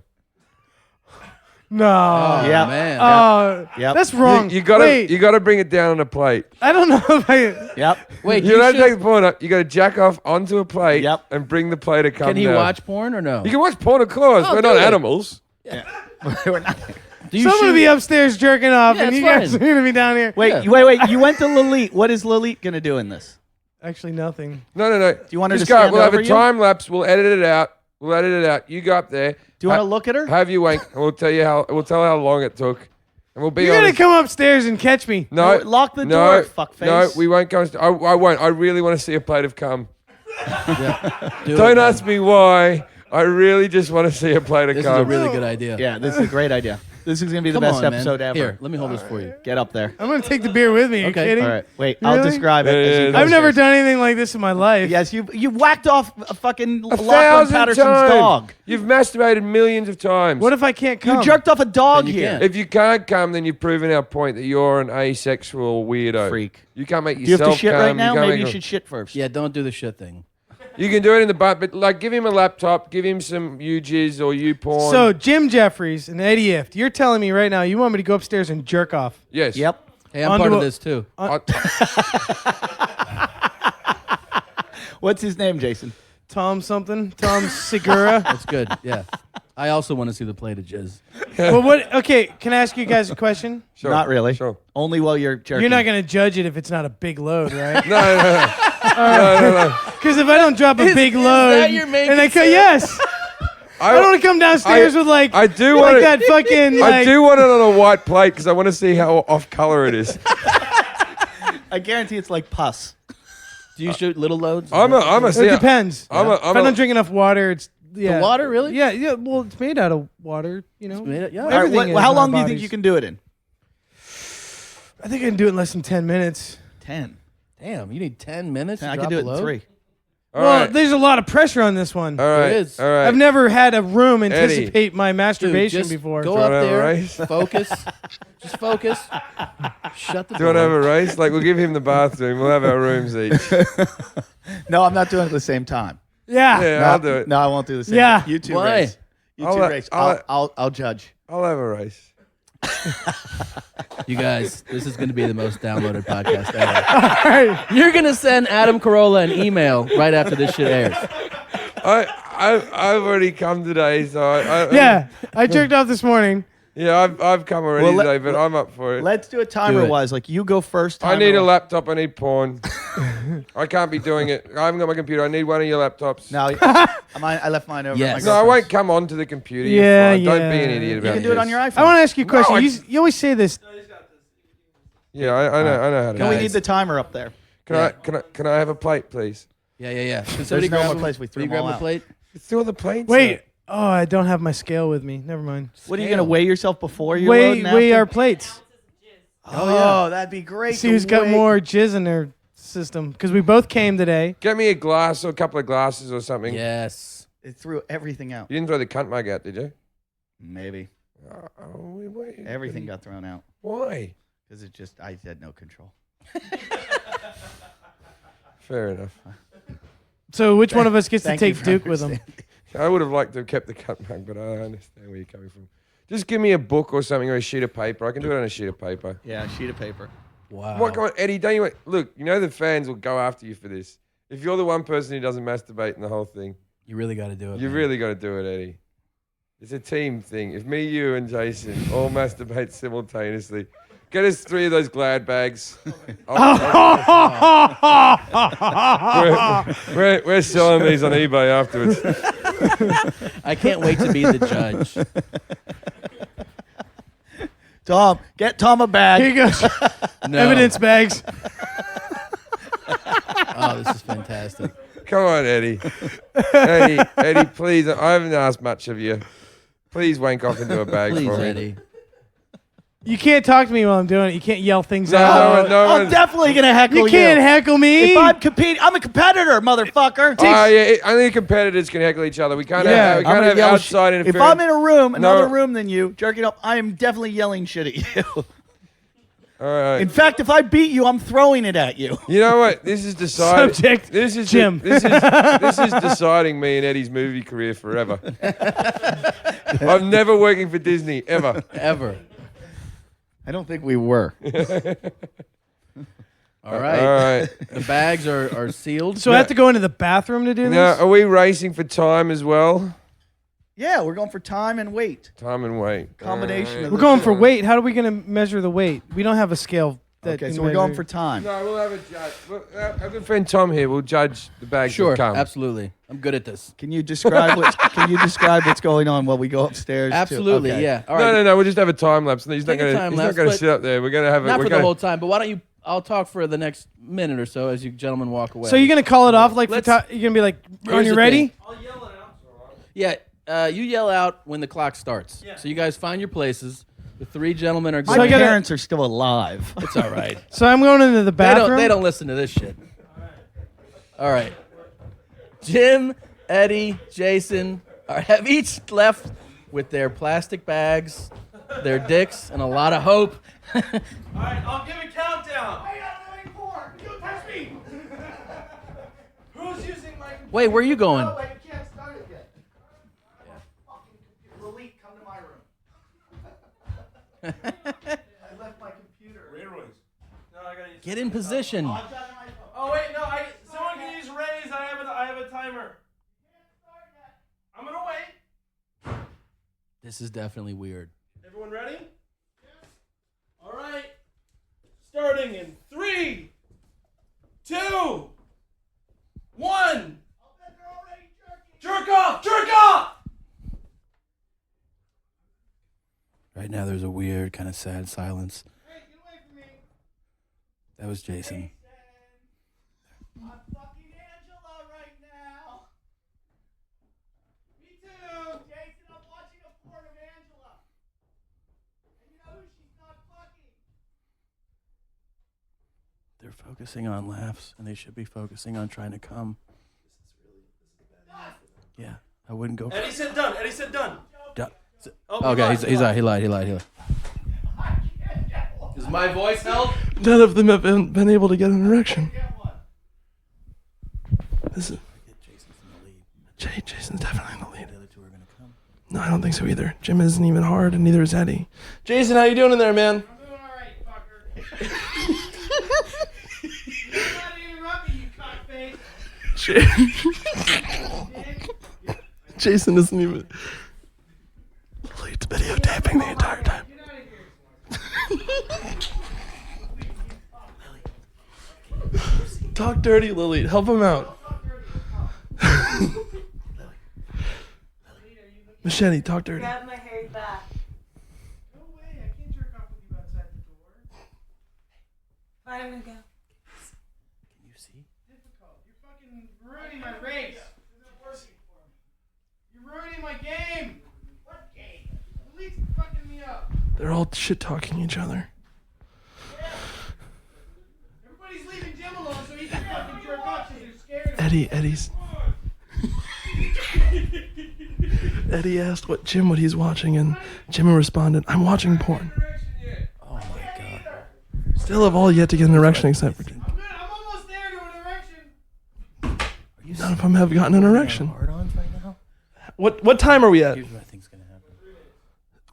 Speaker 5: No.
Speaker 3: Oh,
Speaker 1: Yeah.
Speaker 3: man.
Speaker 5: Oh,
Speaker 1: Yep.
Speaker 5: that's wrong.
Speaker 4: You gotta
Speaker 5: Wait,
Speaker 4: bring it down on a plate.
Speaker 5: I don't know if I.
Speaker 1: Yep.
Speaker 3: Wait,
Speaker 4: You don't take the porn up. You got to jack off onto a plate.
Speaker 1: Yep.
Speaker 4: And bring the plate to come
Speaker 3: can he
Speaker 4: down.
Speaker 3: watch porn or no?
Speaker 4: You can watch porn, of course.
Speaker 3: Oh,
Speaker 4: We're
Speaker 3: do
Speaker 4: not
Speaker 3: it.
Speaker 4: animals.
Speaker 1: We're not.
Speaker 3: Do you
Speaker 5: So I'm gonna
Speaker 3: shoot-
Speaker 5: be upstairs jerking off,
Speaker 3: Yeah,
Speaker 5: and
Speaker 3: it's
Speaker 5: you guys
Speaker 3: fine.
Speaker 5: are gonna be down here.
Speaker 1: Wait.
Speaker 3: Yeah.
Speaker 1: Wait. You went to Lilith. What is Lilith gonna do in this?
Speaker 5: Actually, nothing.
Speaker 4: No. Do
Speaker 1: you want her
Speaker 4: Just
Speaker 1: to
Speaker 4: go.
Speaker 1: stand
Speaker 4: We'll have
Speaker 1: over
Speaker 4: a
Speaker 1: you?
Speaker 4: time lapse. We'll edit it out. You go up there.
Speaker 1: Do you want to look at her?
Speaker 4: Have you wank, and we'll tell you how. We'll tell how long it took, and we'll be
Speaker 5: You're gonna
Speaker 4: honest.
Speaker 5: come upstairs and catch me.
Speaker 4: No,
Speaker 1: No, lock the
Speaker 4: no,
Speaker 1: door, fuckface.
Speaker 4: No, we won't go. I won't. I really want to see a plate of cum.
Speaker 3: Do
Speaker 4: Don't
Speaker 3: it, man.
Speaker 4: ask me why. I really just want to see a plate of
Speaker 3: This is
Speaker 4: cum.
Speaker 3: a really good idea.
Speaker 1: Yeah, this is a great idea. This is gonna be the
Speaker 3: Come
Speaker 1: best
Speaker 3: on,
Speaker 1: episode
Speaker 3: man.
Speaker 1: ever.
Speaker 3: Here, let me hold this for you.
Speaker 1: Get up there.
Speaker 5: I'm gonna take the beer with me. Are you
Speaker 3: Okay.
Speaker 5: kidding?
Speaker 1: All right. Wait. I'll
Speaker 5: Really?
Speaker 1: describe it.
Speaker 4: Yeah,
Speaker 1: as you
Speaker 4: yeah,
Speaker 1: go
Speaker 5: I've never
Speaker 1: upstairs.
Speaker 5: done anything like this in my life.
Speaker 1: Yes, you whacked off a fucking Lachlan
Speaker 4: 1,000
Speaker 1: Patterson's
Speaker 4: times.
Speaker 1: dog.
Speaker 4: You've masturbated millions of times.
Speaker 5: What if I can't come?
Speaker 1: You jerked off a dog
Speaker 3: Then you
Speaker 1: here.
Speaker 3: can't.
Speaker 4: If you can't come, then you've proven our point that you're an asexual weirdo.
Speaker 1: Freak.
Speaker 4: You can't make
Speaker 1: Do you have
Speaker 4: yourself
Speaker 1: to shit
Speaker 4: come.
Speaker 1: right now?
Speaker 4: can't
Speaker 1: Maybe
Speaker 4: make
Speaker 1: you should shit first.
Speaker 3: Yeah, don't do the shit thing.
Speaker 4: You can do it in the butt, but like, give him a laptop, give him some UJizz or U-porn.
Speaker 5: So Jim Jeffries and Eddie Ift, you're telling me right now you want me to go upstairs and jerk off?
Speaker 4: yes.
Speaker 1: Yep.
Speaker 3: Hey, I'm
Speaker 5: Onto
Speaker 3: part of
Speaker 5: a-
Speaker 3: this too.
Speaker 1: What's his name, Jason?
Speaker 5: Tom Segura.
Speaker 3: That's good. Yeah. I also want to see the plate of jizz.
Speaker 5: Well, what? Okay, can I ask you guys a question?
Speaker 4: Sure.
Speaker 1: Not really.
Speaker 4: Sure.
Speaker 1: Only while you're jerking.
Speaker 5: You're not gonna judge it if it's not a big load, right?
Speaker 4: No.
Speaker 5: Because if I don't drop a big load,
Speaker 3: that your main
Speaker 5: and I
Speaker 3: concern?
Speaker 5: yes, I don't want to come downstairs with like
Speaker 4: I do
Speaker 5: like
Speaker 4: want
Speaker 5: that fucking like.
Speaker 4: I do want it on a white plate because I want to see how off color it is.
Speaker 1: I guarantee it's like pus.
Speaker 3: Do you shoot little loads?
Speaker 4: I'm a.
Speaker 5: It depends.
Speaker 4: I'm a.
Speaker 5: If I don't drink enough water, it's yeah.
Speaker 3: The water, really?
Speaker 5: Yeah. Well, it's made out of water. You know.
Speaker 3: Yeah.
Speaker 1: All right,
Speaker 5: Everything is
Speaker 1: how
Speaker 5: in
Speaker 1: long
Speaker 5: our
Speaker 1: do you think
Speaker 5: bodies.
Speaker 1: you can do it in?
Speaker 5: I think I can do it in less than 10 minutes.
Speaker 1: 10.
Speaker 3: Damn, you need 10 minutes. To
Speaker 1: I can
Speaker 3: drop
Speaker 1: do
Speaker 3: a
Speaker 1: it in
Speaker 3: load?
Speaker 1: 3.
Speaker 4: All
Speaker 5: Well,
Speaker 4: right.
Speaker 5: there's a lot of pressure on this one.
Speaker 4: All right.
Speaker 3: There is.
Speaker 4: All right.
Speaker 5: I've never had a room
Speaker 4: Eddie.
Speaker 5: anticipate my
Speaker 3: Dude,
Speaker 5: masturbation
Speaker 3: just
Speaker 5: before.
Speaker 3: Go
Speaker 4: Do you
Speaker 3: up
Speaker 4: wanna have a
Speaker 3: there.
Speaker 4: race?
Speaker 3: Focus. Just focus. Shut the
Speaker 4: Do you want to have
Speaker 3: door.
Speaker 4: a race? Like, we'll give him the bathroom. We'll have our rooms each.
Speaker 1: No, I'm not doing it at the same time.
Speaker 5: Yeah.
Speaker 4: Yeah,
Speaker 1: No,
Speaker 4: I'll do it.
Speaker 1: No, I won't do the same.
Speaker 5: Yeah.
Speaker 1: You two
Speaker 3: Why?
Speaker 1: race. You
Speaker 4: I'll
Speaker 1: two
Speaker 4: let-
Speaker 1: race.
Speaker 4: I'll
Speaker 1: I'll judge.
Speaker 4: I'll have a race.
Speaker 3: You guys, this is going to be the most downloaded podcast ever.
Speaker 5: All right.
Speaker 3: You're going to send Adam Carolla an email right after this shit airs.
Speaker 4: I've already come today, so I
Speaker 5: Yeah. I jerked off this morning.
Speaker 4: Yeah, I've come already
Speaker 1: Well,
Speaker 4: today, but I'm up for it.
Speaker 1: Let's do it timer-wise. Like, you go first.
Speaker 4: I need a
Speaker 1: timer-wise.
Speaker 4: laptop. I need porn. I can't be doing it. I haven't got my computer. I need one of your laptops.
Speaker 1: No, I left mine over.
Speaker 3: Yes.
Speaker 1: At my
Speaker 4: No, I
Speaker 1: girlfriend's.
Speaker 4: won't come onto the computer.
Speaker 5: Yeah,
Speaker 4: You're fine. Don't be an
Speaker 5: yeah.
Speaker 4: idiot about
Speaker 1: You
Speaker 4: it.
Speaker 1: can do it on your iPhone.
Speaker 5: I want to ask you a question.
Speaker 4: I-
Speaker 5: You always say this.
Speaker 4: Yeah, I know how to
Speaker 1: Can
Speaker 4: do
Speaker 1: we
Speaker 4: it.
Speaker 1: need the timer up there?
Speaker 4: Can I have a plate, please?
Speaker 3: Yeah. Can
Speaker 1: There's
Speaker 3: somebody
Speaker 1: no
Speaker 3: grab
Speaker 1: more
Speaker 3: him-
Speaker 1: plates. We
Speaker 3: will
Speaker 1: threw
Speaker 3: you
Speaker 1: them all
Speaker 3: grab a
Speaker 1: out.
Speaker 3: plate?
Speaker 4: Throw the plates.
Speaker 5: Wait. Oh, I don't have my scale with me. Never mind.
Speaker 1: What are you gonna weigh yourself before you
Speaker 5: Weigh
Speaker 1: load?
Speaker 5: our plates.
Speaker 1: Oh, that'd be great.
Speaker 5: See
Speaker 1: to
Speaker 5: who's got
Speaker 1: weigh.
Speaker 5: more jizz in their system. Because we both came today.
Speaker 4: Get me a glass or a couple of glasses or something.
Speaker 3: Yes.
Speaker 1: It threw everything out.
Speaker 4: You didn't throw the cunt mug out, did you?
Speaker 1: Maybe
Speaker 4: Wait.
Speaker 1: everything got thrown out
Speaker 4: Why?
Speaker 1: because I had no control.
Speaker 4: Fair enough.
Speaker 5: So which one of us gets to
Speaker 1: Thank you
Speaker 5: take
Speaker 1: for
Speaker 5: Duke with him?
Speaker 1: understanding.
Speaker 4: I would have liked to have kept the cunt mug, but I understand where you're coming from. Just give me a book or something or a sheet of paper. I can do it on a sheet of paper.
Speaker 1: Yeah, a sheet of paper.
Speaker 3: Wow.
Speaker 4: What? Come on, Eddie. Don't you look? You know the fans will go after you for this. If you're the one person who doesn't masturbate in the whole thing,
Speaker 3: You really got to do it.
Speaker 4: you
Speaker 3: man.
Speaker 4: really got to do it, Eddie. It's a team thing. If me, you, and Jason all masturbate simultaneously, get us 3 of those Glad bags. We're selling these on eBay afterwards.
Speaker 3: I can't wait to be the judge.
Speaker 1: Tom, get Tom a bag.
Speaker 5: Here you go.
Speaker 3: No.
Speaker 5: Evidence bags.
Speaker 3: Oh, this is fantastic.
Speaker 4: Come on, Eddie. Eddie, please. I haven't asked much of you. Please wank off into a bag
Speaker 3: Please,
Speaker 4: for me.
Speaker 3: Eddie.
Speaker 5: You can't talk to me while I'm doing it. You can't yell things
Speaker 4: No,
Speaker 5: out.
Speaker 1: I'm definitely gonna heckle you.
Speaker 5: You can't heckle me.
Speaker 1: If I'm competing, I'm a competitor, motherfucker.
Speaker 4: Oh yeah, only competitors can heckle each other. We can't
Speaker 5: Yeah,
Speaker 4: have,
Speaker 1: I'm gonna yell
Speaker 4: outside
Speaker 1: If
Speaker 4: interference.
Speaker 1: I'm in a room, another
Speaker 4: No.
Speaker 1: room than you, jerking up, I am definitely yelling shit at you.
Speaker 4: All right.
Speaker 1: In fact, if I beat you, I'm throwing it at you.
Speaker 4: You know what? This is deciding.
Speaker 5: Subject,
Speaker 4: This is
Speaker 5: Jim.
Speaker 4: This is deciding me and Eddie's movie career forever. I'm never working for Disney ever.
Speaker 3: Ever.
Speaker 1: I don't think we were.
Speaker 3: All right.
Speaker 4: All right.
Speaker 3: The bags are sealed.
Speaker 5: So I have to go into the bathroom to do
Speaker 4: Now,
Speaker 5: this?
Speaker 4: are we racing for time as well?
Speaker 1: Yeah, we're going for time and weight.
Speaker 4: Time and weight.
Speaker 1: Combination of
Speaker 5: We're
Speaker 1: the
Speaker 5: going
Speaker 1: two.
Speaker 5: for weight. How are we going to measure the weight? We don't have a scale. That
Speaker 1: Okay,
Speaker 5: can
Speaker 1: so we're going
Speaker 5: measure-
Speaker 1: for time.
Speaker 4: No, we'll have a judge. Our good friend Tom here will judge the bags
Speaker 3: Sure,
Speaker 4: that come.
Speaker 3: absolutely. I'm good at this.
Speaker 1: Can you describe what's going on while we go upstairs? to-
Speaker 3: Absolutely,
Speaker 1: okay.
Speaker 3: yeah. All right.
Speaker 4: No. We'll just have a time lapse. He's not
Speaker 3: Take a
Speaker 4: going
Speaker 3: time
Speaker 4: to
Speaker 3: lapse,
Speaker 4: sit up there. We're going to have
Speaker 3: Not
Speaker 4: we're
Speaker 3: for the
Speaker 4: gonna,
Speaker 3: whole time, but why don't you? I'll talk for the next minute or so as you gentlemen walk away.
Speaker 5: So you're going to call it off? Like, for
Speaker 3: Let's-
Speaker 5: you're going to be like, are
Speaker 3: Here's
Speaker 5: you
Speaker 3: the
Speaker 5: ready?
Speaker 3: thing. Yeah, you yell out when the clock starts. Yeah. So you guys find your places. The 3 gentlemen are
Speaker 1: My
Speaker 3: going.
Speaker 1: parents are still alive.
Speaker 3: It's all right.
Speaker 5: So I'm going into the bathroom.
Speaker 3: They don't listen to this shit. All right. Jim, Eddie, Jason have each left with their plastic bags, their dicks, and a lot of hope.
Speaker 8: All right, I'll give a countdown. Who's using my computer?
Speaker 3: Wait, where are you going?
Speaker 1: you can't start it yet. Fucking Elite, come to my room. I left my computer.
Speaker 8: No, I gotta use.
Speaker 3: Get in position.
Speaker 8: Oh wait, no, someone can use Ray's. I have a timer. I'm gonna wait.
Speaker 3: This is definitely weird.
Speaker 8: Everyone ready? All right. Starting in 3, 2, 1. Jerk off! Jerk off!
Speaker 3: Right now, there's a weird, kind of sad silence. That was Jason.
Speaker 1: I'm fucking Angela right now. Me too. Jason, I'm watching a porn of Angela. And you know who she's not fucking?
Speaker 3: They're focusing on laughs, and they should be focusing on trying to come. Yeah, I wouldn't go.
Speaker 8: Eddie said done. Eddie said done. Oh,
Speaker 3: Okay, he lied. He lied. Does my voice help?
Speaker 8: None of them have been able to get an erection. This is Jason's definitely in the lead.
Speaker 3: The other 2 are gonna come.
Speaker 8: No, I don't think so either. Jim isn't even hard, and neither is Eddie. Jason, how you doing in there, man?
Speaker 5: I'm doing all right, fucker. You're not interrupting, you cockface.
Speaker 8: Jason isn't even. He's videotaping the entire time. Talk dirty, Lily. Help him out. Machete, talk dirty.
Speaker 6: Grab my hairy back.
Speaker 5: No way, I can't jerk off with you outside the door.
Speaker 6: Fine, I'm gonna go.
Speaker 3: Can you see?
Speaker 5: Difficult. You're fucking ruining my race. You're ruining my game. What game? Lily's fucking me up.
Speaker 8: They're all shit talking each other.
Speaker 5: Everybody's leaving Jim alone so he can fucking jerk off because they're scared of
Speaker 8: Eddie's. Eddie asked what he's watching, and Jim responded, "I'm watching porn."
Speaker 3: Oh my god.
Speaker 8: Still have all yet to get an erection except for Jim.
Speaker 5: I'm good. I'm almost there to an erection.
Speaker 8: None of them have gotten an erection.
Speaker 3: Hard-ons right now?
Speaker 8: What time are we at?
Speaker 3: Here's what I think's gonna happen.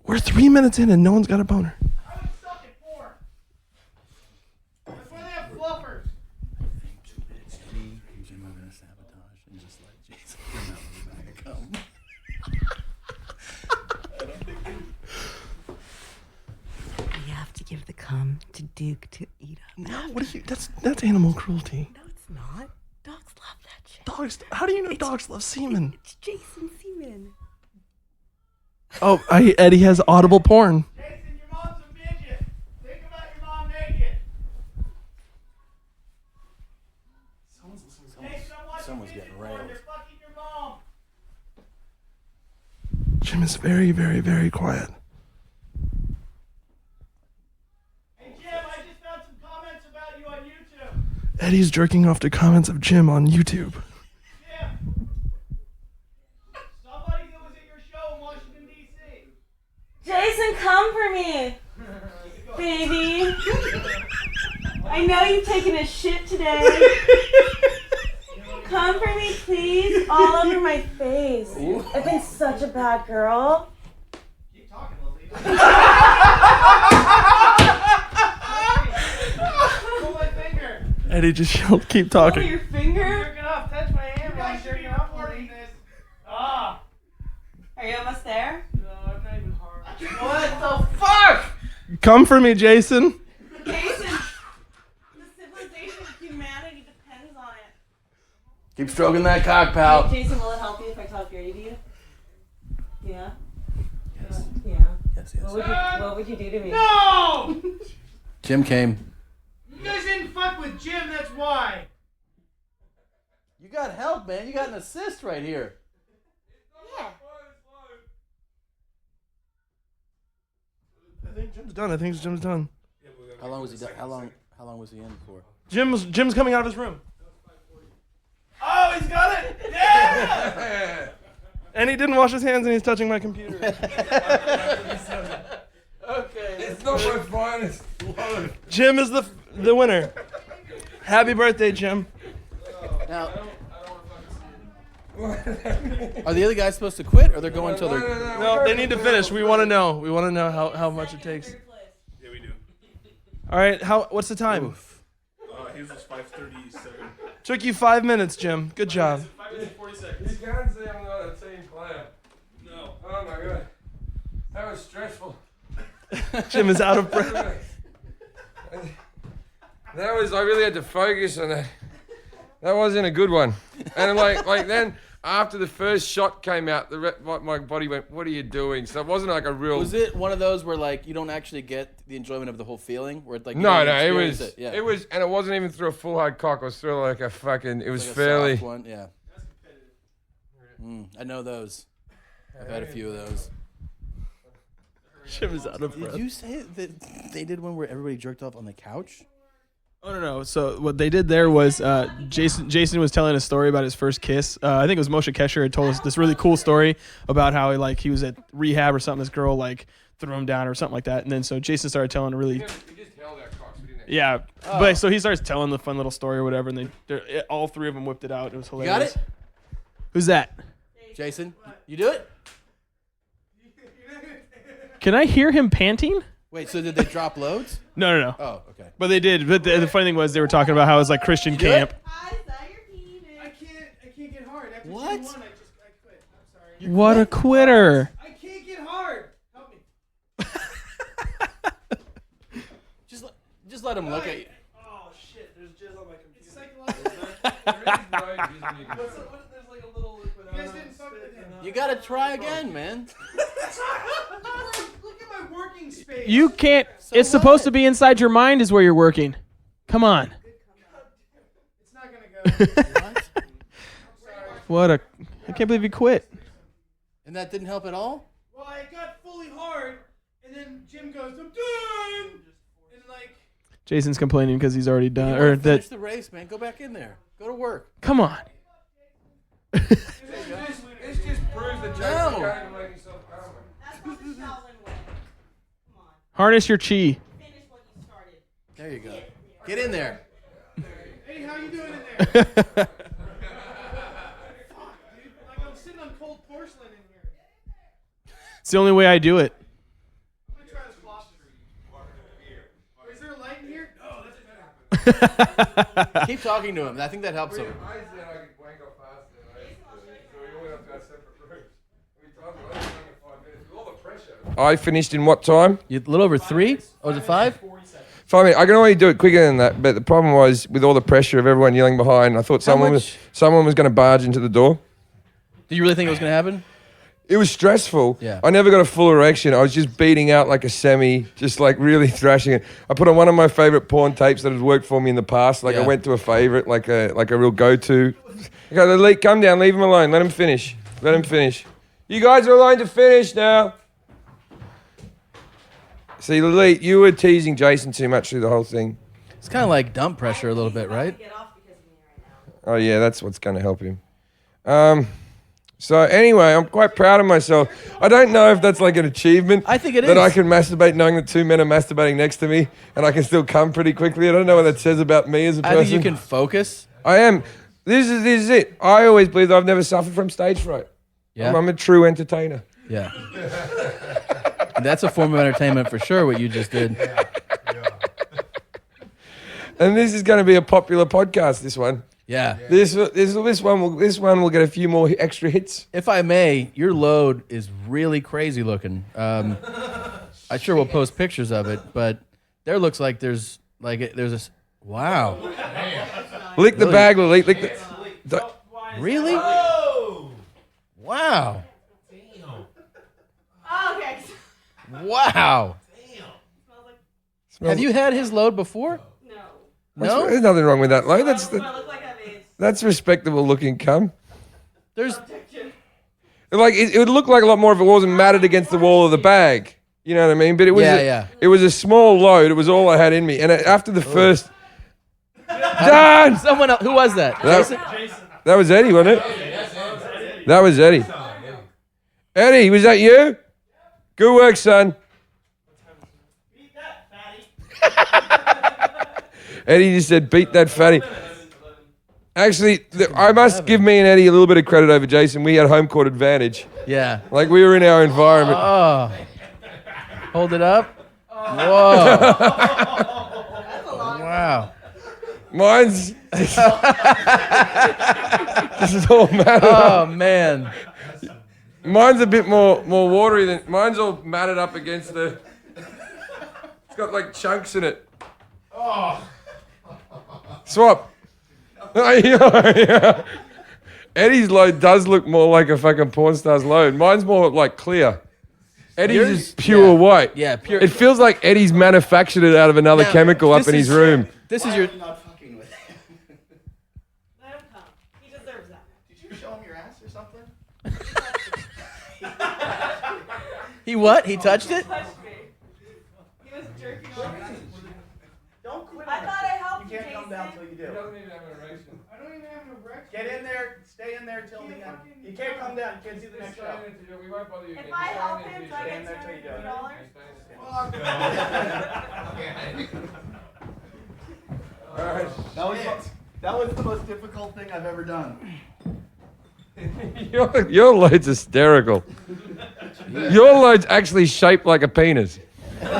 Speaker 8: We're 3 minutes in and no one's got a boner.
Speaker 5: I would suck at porn. That's why they have fluffers.
Speaker 3: I think Eddie and Jim are gonna sabotage and just let Jason come out with a bag of cum.
Speaker 6: We have to give the cum to Duke to eat up.
Speaker 8: No, what are you? That's animal cruelty.
Speaker 6: No, it's not. Dogs love that shit.
Speaker 8: Dogs. How do you know dogs love semen?
Speaker 6: It's Jason Seaman.
Speaker 8: Oh, Eddie has audible porn.
Speaker 5: Jason, your mom's a midget. Think about your mom naked. Jason, I'm watching
Speaker 3: Someone's
Speaker 5: midget
Speaker 3: getting
Speaker 5: porn.
Speaker 3: railed.
Speaker 5: They're fucking your mom.
Speaker 8: Jim is very, very, very quiet.
Speaker 5: Hey, Jim, I just found some comments about you on YouTube.
Speaker 8: Eddie's jerking off to comments of Jim on YouTube.
Speaker 5: Jim. Somebody that was at your show in Washington, D.C.
Speaker 6: Jason, come for me, baby. I know you've taken a shit today. Come for me, please. All over my face. I've been such a bad girl.
Speaker 5: Keep talking, Lily. Pull my finger.
Speaker 8: Eddie just yelled, "Keep
Speaker 6: Pull
Speaker 8: talking."
Speaker 6: your finger.
Speaker 5: Jerking off. Touch my hand while I'm jerking off. This. Ah.
Speaker 6: Are you almost there?
Speaker 5: No, I'm not even hard.
Speaker 6: What the fuck?
Speaker 8: Come for me, Jason.
Speaker 6: Jason, the civilization of humanity depends on it.
Speaker 3: Keep stroking that cock, pal.
Speaker 6: Jason, will it help you if I talk dirty to you? Yeah?
Speaker 3: Yes.
Speaker 6: Yeah.
Speaker 3: Yes, yes.
Speaker 6: What would you do to me?
Speaker 5: No!
Speaker 3: Jim came.
Speaker 5: You guys didn't fuck with Jim, that's why.
Speaker 3: You got help, man. You got an assist right here.
Speaker 6: Yeah.
Speaker 8: I think Jim's done.
Speaker 3: How long was he done? How long was he in for?
Speaker 8: Jim's coming out of his room. Oh, he's got it! Yeah! And he didn't wash his hands and he's touching my computer.
Speaker 3: Okay.
Speaker 4: It's not my finest.
Speaker 8: Jim is the winner. Happy birthday, Jim.
Speaker 3: Now, are the other guys supposed to quit, or they're going until they're?
Speaker 8: No, they need to finish. We want to know. We want to know how much it takes.
Speaker 7: Yeah, we do.
Speaker 8: All right, what's the time?
Speaker 7: His was 5:37.
Speaker 8: Took you 5 minutes, Jim. Good job.
Speaker 7: 5 minutes and 40 seconds.
Speaker 4: You can't say I'm not a team player.
Speaker 7: No.
Speaker 4: Oh my god. That was stressful.
Speaker 8: Jim is out of breath.
Speaker 4: I really had to focus on that. That wasn't a good one. And like then after the first shot came out, my body went, "What are you doing?" So it wasn't like a real.
Speaker 3: Was it one of those where like you don't actually get the enjoyment of the whole feeling, where it's like you
Speaker 4: No,
Speaker 3: don't
Speaker 4: it
Speaker 3: experience
Speaker 4: was.
Speaker 3: it? Yeah.
Speaker 4: It was, and it wasn't even through a full hard cock. It was through like a fucking. It was
Speaker 3: Like a
Speaker 4: fairly.
Speaker 3: soft one, yeah. I know those. I've had a few of those.
Speaker 8: Jim is out of breath.
Speaker 3: Did you say that they did one where everybody jerked off on the couch?
Speaker 9: Oh no! So what they did there was Jason was telling a story about his first kiss. I think it was Moshe Kesher had told us this really cool story about how he was at rehab or something. This girl like threw him down or something like that, and then so Jason started telling a really
Speaker 4: We just held our cocks. We didn't.
Speaker 9: yeah. But so he starts telling the fun little story or whatever, and all three of them whipped it out. It was
Speaker 3: You
Speaker 9: hilarious.
Speaker 3: got it,
Speaker 9: Who's that?
Speaker 3: Jason? You do it?
Speaker 9: Can I hear him panting?
Speaker 3: Wait, so did they drop loads?
Speaker 9: No.
Speaker 3: Oh, okay.
Speaker 9: But they did. But the funny thing was they were talking about how it was like Christian
Speaker 3: do it?
Speaker 9: camp.
Speaker 6: I saw your penis.
Speaker 5: I can't get hard. After
Speaker 3: What?
Speaker 5: Q1, I quit. I'm sorry.
Speaker 9: What a quitter!
Speaker 5: I can't get hard. Help me.
Speaker 3: Just let him look at you.
Speaker 5: Oh shit! There's jizz on my computer. It's psychological
Speaker 3: You gotta try again, man.
Speaker 5: Look at my working space.
Speaker 9: You can't. It's supposed to be inside your mind is where you're working. Come on.
Speaker 5: It's not gonna go.
Speaker 9: What a. I can't believe you quit.
Speaker 3: And that didn't help at all?
Speaker 5: Well, I got fully hard, and then Jim goes, "I'm done," and like.
Speaker 9: Jason's complaining because he's already done.
Speaker 3: You
Speaker 9: Or
Speaker 3: wanna finish
Speaker 9: that.
Speaker 3: the race, man. Go back in there. Go to work.
Speaker 9: Come on.
Speaker 4: This just proves that Jason's
Speaker 3: No.
Speaker 4: going to make himself calmer.
Speaker 6: That's not the Shaolin way. Come on.
Speaker 9: Harness your chi.
Speaker 6: Finish what you started.
Speaker 3: There you go. Get in there.
Speaker 5: Hey, how you doing in there? Fuck, dude. Like I'm sitting on cold porcelain in here.
Speaker 9: It's the only way I do it.
Speaker 5: I'm gonna try this philosophy. Is there a light in here? No, that's better.
Speaker 3: Keep talking to him. I think that helps him.
Speaker 4: I said I could wank off faster than I used to, so we all have to have separate rooms. We timed it, I was only 5 minutes. With all the pressure. I finished in what time?
Speaker 3: You a little over 3? Oh, was it 5?
Speaker 4: 5 minutes. I can only do it quicker than that, but the problem was with all the pressure of everyone yelling behind, I thought someone was going to barge into the door.
Speaker 3: Did you really think it was gonna happen?
Speaker 4: It was stressful.
Speaker 3: Yeah.
Speaker 4: I never got a full erection. I was just beating out like a semi, just like really thrashing it. I put on one of my favorite porn tapes that had worked for me in the past. Like I
Speaker 3: Yeah.
Speaker 4: went to a favorite, like a real go-to. Okay, come down, leave him alone. Let him finish. Let him finish. You guys are allowed to finish now. See, Lilith, you were teasing Jason too much through the whole thing.
Speaker 3: It's kind of like dump pressure a little bit, right?
Speaker 6: Get off because of me right now.
Speaker 4: Oh yeah, that's what's going to help him. So anyway, I'm quite proud of myself. I don't know if that's like an achievement.
Speaker 3: I think it
Speaker 4: that
Speaker 3: is.
Speaker 4: I can masturbate knowing that 2 men are masturbating next to me, and I can still come pretty quickly. I don't know what that says about me as a person.
Speaker 3: I think you can focus.
Speaker 4: I am. This is it. I always believe that I've never suffered from stage fright.
Speaker 3: Yeah.
Speaker 4: I'm a true entertainer.
Speaker 3: Yeah. And that's a form of entertainment for sure, what you just did.
Speaker 4: And this is going to be a popular podcast. This one.
Speaker 3: Yeah.
Speaker 4: This one will get a few more extra hits.
Speaker 3: If I may, your load is really crazy looking. I sure will post pictures of it, but there looks like there's a wow.
Speaker 4: Lick the
Speaker 3: Really?
Speaker 4: bag, Lily. Lick the.
Speaker 3: Really? Wow.
Speaker 6: Oh, okay.
Speaker 3: Wow.
Speaker 6: Smells like
Speaker 3: Have you had his load before?
Speaker 6: no.
Speaker 3: No?
Speaker 4: There's nothing wrong with that, load.
Speaker 6: Do I look like I have AIDS?
Speaker 4: That's respectable looking cum.
Speaker 3: There's
Speaker 4: Like it would look like a lot more if it wasn't matted against the wall of the bag. You know what I mean? But it was
Speaker 3: Yeah.
Speaker 4: it was a small load. It was all I had in me. And after the first done,
Speaker 3: someone else. Who was that? Jason?
Speaker 4: that was Eddie, wasn't it? That was Eddie. Eddie, was that you? Good work, son. Eddie just said, "Beat that fatty." Actually, I must give me and Eddie a little bit of credit over Jason. We had home court advantage.
Speaker 3: Yeah.
Speaker 4: Like we were in our environment.
Speaker 3: Oh. Hold it up. Whoa. Wow.
Speaker 4: Mine's this is all matted
Speaker 3: Oh
Speaker 4: up.
Speaker 3: man.
Speaker 4: Mine's a bit more watery than mine's all matted up against the. It's got like chunks in it. Swap. Yeah. Eddie's load does look more like a fucking porn star's load. Mine's more like clear. Eddie's
Speaker 3: Yours-
Speaker 4: is pure
Speaker 3: yeah.
Speaker 4: white.
Speaker 3: Yeah, pure.
Speaker 4: It feels like Eddie's manufactured it out of another
Speaker 3: Now,
Speaker 4: chemical up
Speaker 3: this
Speaker 4: in his
Speaker 3: is-
Speaker 4: room.
Speaker 3: This is your.
Speaker 10: Not fucking with him.
Speaker 6: Let him come. He deserves that.
Speaker 10: Did you show him your ass or something?
Speaker 3: He what? He touched it?
Speaker 6: Touched me. He was jerking off.
Speaker 10: Don't quit.
Speaker 6: I thought I helped
Speaker 10: You
Speaker 6: you,
Speaker 10: can't come down till
Speaker 6: Jason.
Speaker 10: you do.
Speaker 5: I don't even have an erection.
Speaker 10: Get in there. Stay in there till the end. You can't come down. You can't see the next show.
Speaker 6: If I help him, do I
Speaker 10: Stand
Speaker 6: get
Speaker 10: there till you do it.
Speaker 6: $250?
Speaker 10: That was the most difficult thing I've ever done.
Speaker 4: Your load's hysterical. Your load's actually shaped like a penis.
Speaker 6: Eddie.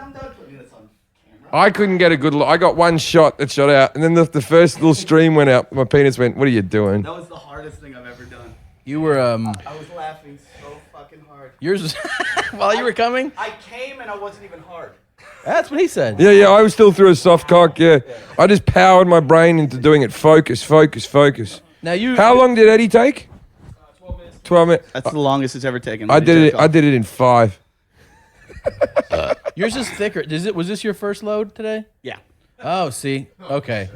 Speaker 10: I'm done putting this on camera.
Speaker 4: I couldn't get a good look. I got one shot that shot out, and then the first little stream went out. My penis went, "What are you doing?"
Speaker 10: That was the hardest thing I've ever done.
Speaker 3: You were
Speaker 10: I was laughing so fucking hard.
Speaker 3: yours was while you were coming.
Speaker 10: I came and I wasn't even hard.
Speaker 3: That's what he said.
Speaker 4: Yeah, I was still through a soft cock, yeah. I just powered my brain into doing it. Focus.
Speaker 3: Now you.
Speaker 4: How long did Eddie take? 12 minutes.
Speaker 11: That's the longest it's ever taken.
Speaker 4: I did it in 5.
Speaker 3: Yours is thicker. Was this your first load today?
Speaker 11: Yeah.
Speaker 3: Oh, see. Okay.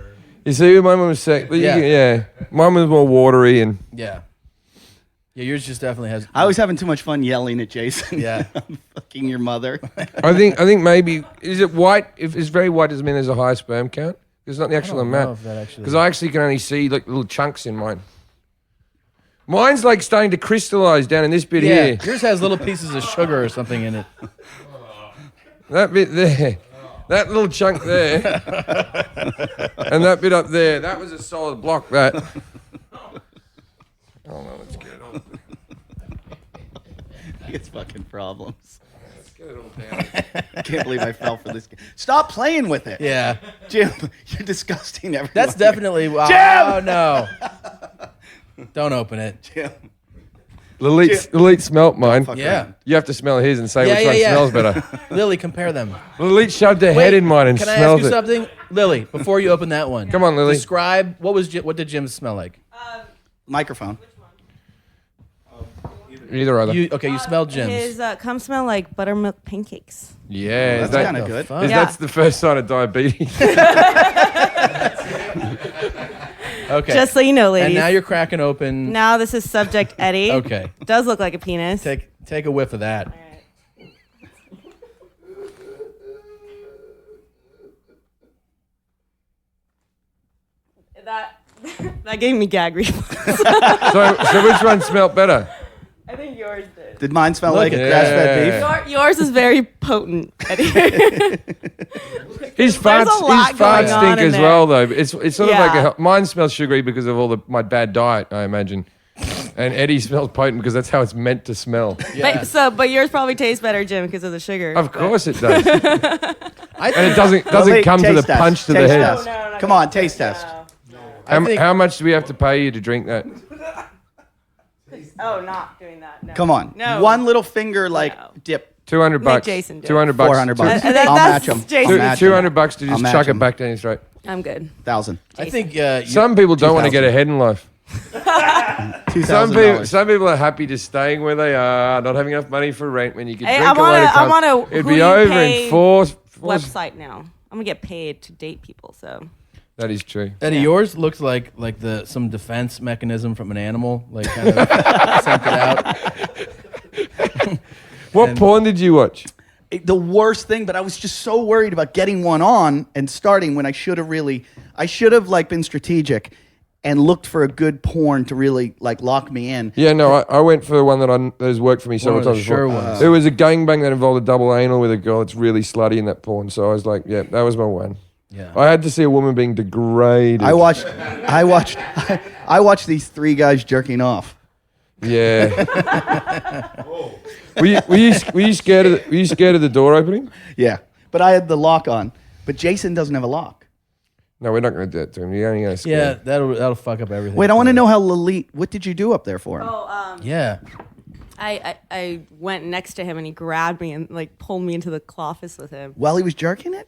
Speaker 4: You see, mine was sick. Yeah. Mine was more watery and.
Speaker 3: Yeah. Yeah, yours just definitely has.
Speaker 11: I was having too much fun yelling at Jason.
Speaker 3: Yeah.
Speaker 11: I'm fucking your mother.
Speaker 4: I think maybe is it white? If it's very white, does it mean there's a high sperm count? It's not the actual amount. Because I actually can only see like little chunks in mine. Mine's like starting to crystallize down in this bit here.
Speaker 3: Yours has little pieces of sugar or something in it.
Speaker 4: That bit there. That little chunk there. And that bit up there. That was a solid block, that. Oh no, let's get it all.
Speaker 11: It's fucking problems.
Speaker 4: Let's get it all down.
Speaker 11: I can't believe I fell for this. Stop playing with it.
Speaker 3: Yeah.
Speaker 11: Jim, you're disgusting everyone.
Speaker 3: That's definitely.
Speaker 11: Jim!
Speaker 3: Oh, no. Don't open it.
Speaker 11: Jim.
Speaker 4: Lilith smelt mine.
Speaker 3: Yeah.
Speaker 4: You have to smell his and say
Speaker 3: Yeah,
Speaker 4: which one
Speaker 3: yeah.
Speaker 4: smells better.
Speaker 3: Lily, compare them.
Speaker 4: Lilith shoved her head in mine and
Speaker 3: can I
Speaker 4: smelled
Speaker 3: ask you
Speaker 4: it.
Speaker 3: something? Lily, before you open that one.
Speaker 4: Come on, Lily.
Speaker 3: Describe, what did Jim's smell like?
Speaker 11: Microphone.
Speaker 4: Either other.
Speaker 3: You smelled Jim's.
Speaker 6: His cum smell like buttermilk pancakes.
Speaker 4: Yeah,
Speaker 11: That's kind of good.
Speaker 4: That's the first sign of diabetes.
Speaker 3: Okay.
Speaker 6: Just so you know, ladies.
Speaker 3: And now you're cracking open.
Speaker 6: Now this is subject Eddie.
Speaker 3: Okay.
Speaker 6: Does look like a penis.
Speaker 3: Take a whiff of that.
Speaker 6: That gave me gag reflex.
Speaker 4: so which one smelled better?
Speaker 6: I think yours did.
Speaker 11: Did mine smell like a grass-fed beef?
Speaker 6: Yours is very potent, Eddie.
Speaker 4: His farts stink as well, though. It's sort of like mine smells sugary because of all my bad diet, I imagine. And Eddie smells potent because that's how it's meant to smell.
Speaker 6: Yeah. But yours probably tastes better, Jim, because of the sugar.
Speaker 4: Of course it does. And it doesn't come to the punch to the head.
Speaker 11: No, come on, taste test.
Speaker 4: How much do we have to pay you to drink that?
Speaker 6: Oh, not doing that. No.
Speaker 11: Come on.
Speaker 6: No.
Speaker 11: One little finger dip.
Speaker 4: $200 bucks.
Speaker 6: Jason do it.
Speaker 4: $200.
Speaker 11: $400.
Speaker 6: I'll
Speaker 11: match him.
Speaker 4: $200 to just chuck it back down your throat.
Speaker 6: I'm good.
Speaker 11: 1,000.
Speaker 3: I think
Speaker 4: some people don't want to get ahead in life.
Speaker 11: $2,000.
Speaker 4: Some people are happy just staying where they are, not having enough money for rent when you can
Speaker 6: Hey,
Speaker 4: drink
Speaker 6: I'm on a
Speaker 4: It'd
Speaker 6: who
Speaker 4: be
Speaker 6: you
Speaker 4: over
Speaker 6: pay
Speaker 4: in four.
Speaker 6: website now. I'm gonna get paid to date people, so.
Speaker 4: That is true.
Speaker 3: Eddie, yours looks like some defense mechanism from an animal, like kind of sent it out.
Speaker 4: What porn did you watch?
Speaker 11: The worst thing, but I was just so worried about getting one on and starting when I should have been strategic and looked for a good porn to really lock me in.
Speaker 4: Yeah, no, I went for one that has worked for me several times before.
Speaker 3: ones.
Speaker 4: It was a gangbang that involved a double anal with a girl. It's really slutty in that porn. So I was like, yeah, that was my one.
Speaker 3: Yeah.
Speaker 4: I had to see a woman being degraded.
Speaker 11: I watched these 3 guys jerking off.
Speaker 4: Yeah. were you scared of the door opening?
Speaker 11: Yeah, but I had the lock on. But Jason doesn't have a lock.
Speaker 4: No, we're not going to do that to him. You're only going to scare him.
Speaker 3: That'll fuck up everything.
Speaker 11: Wait, I want to know how Lilith. What did you do up there for him?
Speaker 3: Yeah.
Speaker 6: I went next to him and he grabbed me and pulled me into the office with him.
Speaker 11: While he was jerking it?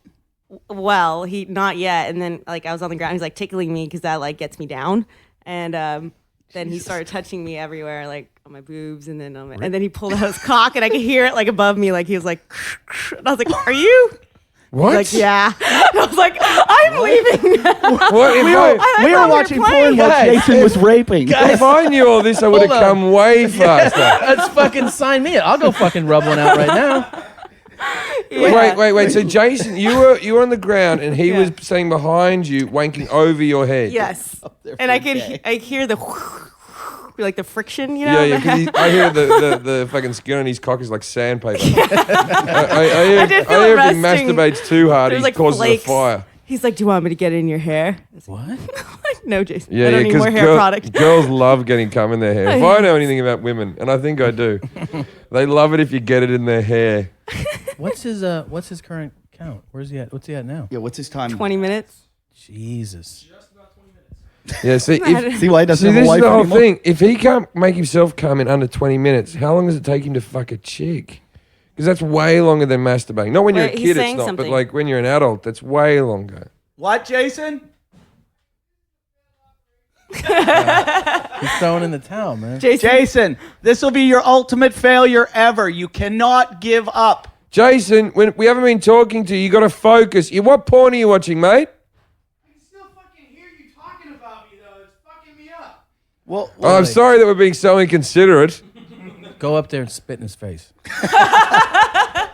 Speaker 6: Well, he not yet, and then I was on the ground. He's tickling me because that gets me down, and then he started touching me everywhere, on my boobs, and then and then he pulled out his cock, and I could hear it above me, he was and I was like, "Are you?"
Speaker 4: What?
Speaker 6: He's yeah. And I was like, "I'm leaving now."
Speaker 4: What?
Speaker 11: We were watching porn while Jason was raping.
Speaker 4: If I knew all this, I would have come way faster.
Speaker 3: Let's fucking sign me. I'll go fucking rub one out right now.
Speaker 6: Yeah.
Speaker 4: Wait. So Jason, you were on the ground and he was sitting behind you, wanking over your head.
Speaker 6: Yes, and I hear the the friction, Yeah.
Speaker 4: Yeah. Because I hear the fucking skin on his cock is like sandpaper. I hear if he masturbates too hard, he causes
Speaker 6: flakes.
Speaker 4: a fire.
Speaker 6: He's like, "Do you want me to get in your hair?"
Speaker 3: What?
Speaker 6: No, Jason.
Speaker 4: Yeah,
Speaker 6: I don't need more hair product.
Speaker 4: Girls love getting cum in their hair. If I know anything about women, and I think I do, they love it if you get it in their hair.
Speaker 3: What's his current count? Where's he at? What's he at now?
Speaker 11: Yeah, what's his time?
Speaker 6: 20 minutes.
Speaker 3: Jesus.
Speaker 4: Yeah, see
Speaker 11: why he doesn't have a
Speaker 4: this
Speaker 11: wife
Speaker 4: is the whole
Speaker 11: anymore?
Speaker 4: thing. If he can't make himself come in under 20 minutes, how long does it take him to fuck a chick? Because that's way longer than masturbating. Not when you're a
Speaker 6: Wait, he's
Speaker 4: kid, it's
Speaker 6: saying
Speaker 4: not.
Speaker 6: something.
Speaker 4: But like when you're an adult, that's way longer.
Speaker 11: What, Jason?
Speaker 3: He's throwing in the towel, man.
Speaker 11: Jason, this will be your ultimate failure ever. You cannot give up.
Speaker 4: Jason, when we haven't been talking to you, you got to focus. What porn are you watching, mate?
Speaker 5: I can still fucking hear you talking about me, though. It's fucking me up.
Speaker 11: Well,
Speaker 4: Oh, I'm sorry that we're being so inconsiderate.
Speaker 3: Go up there and spit in his face.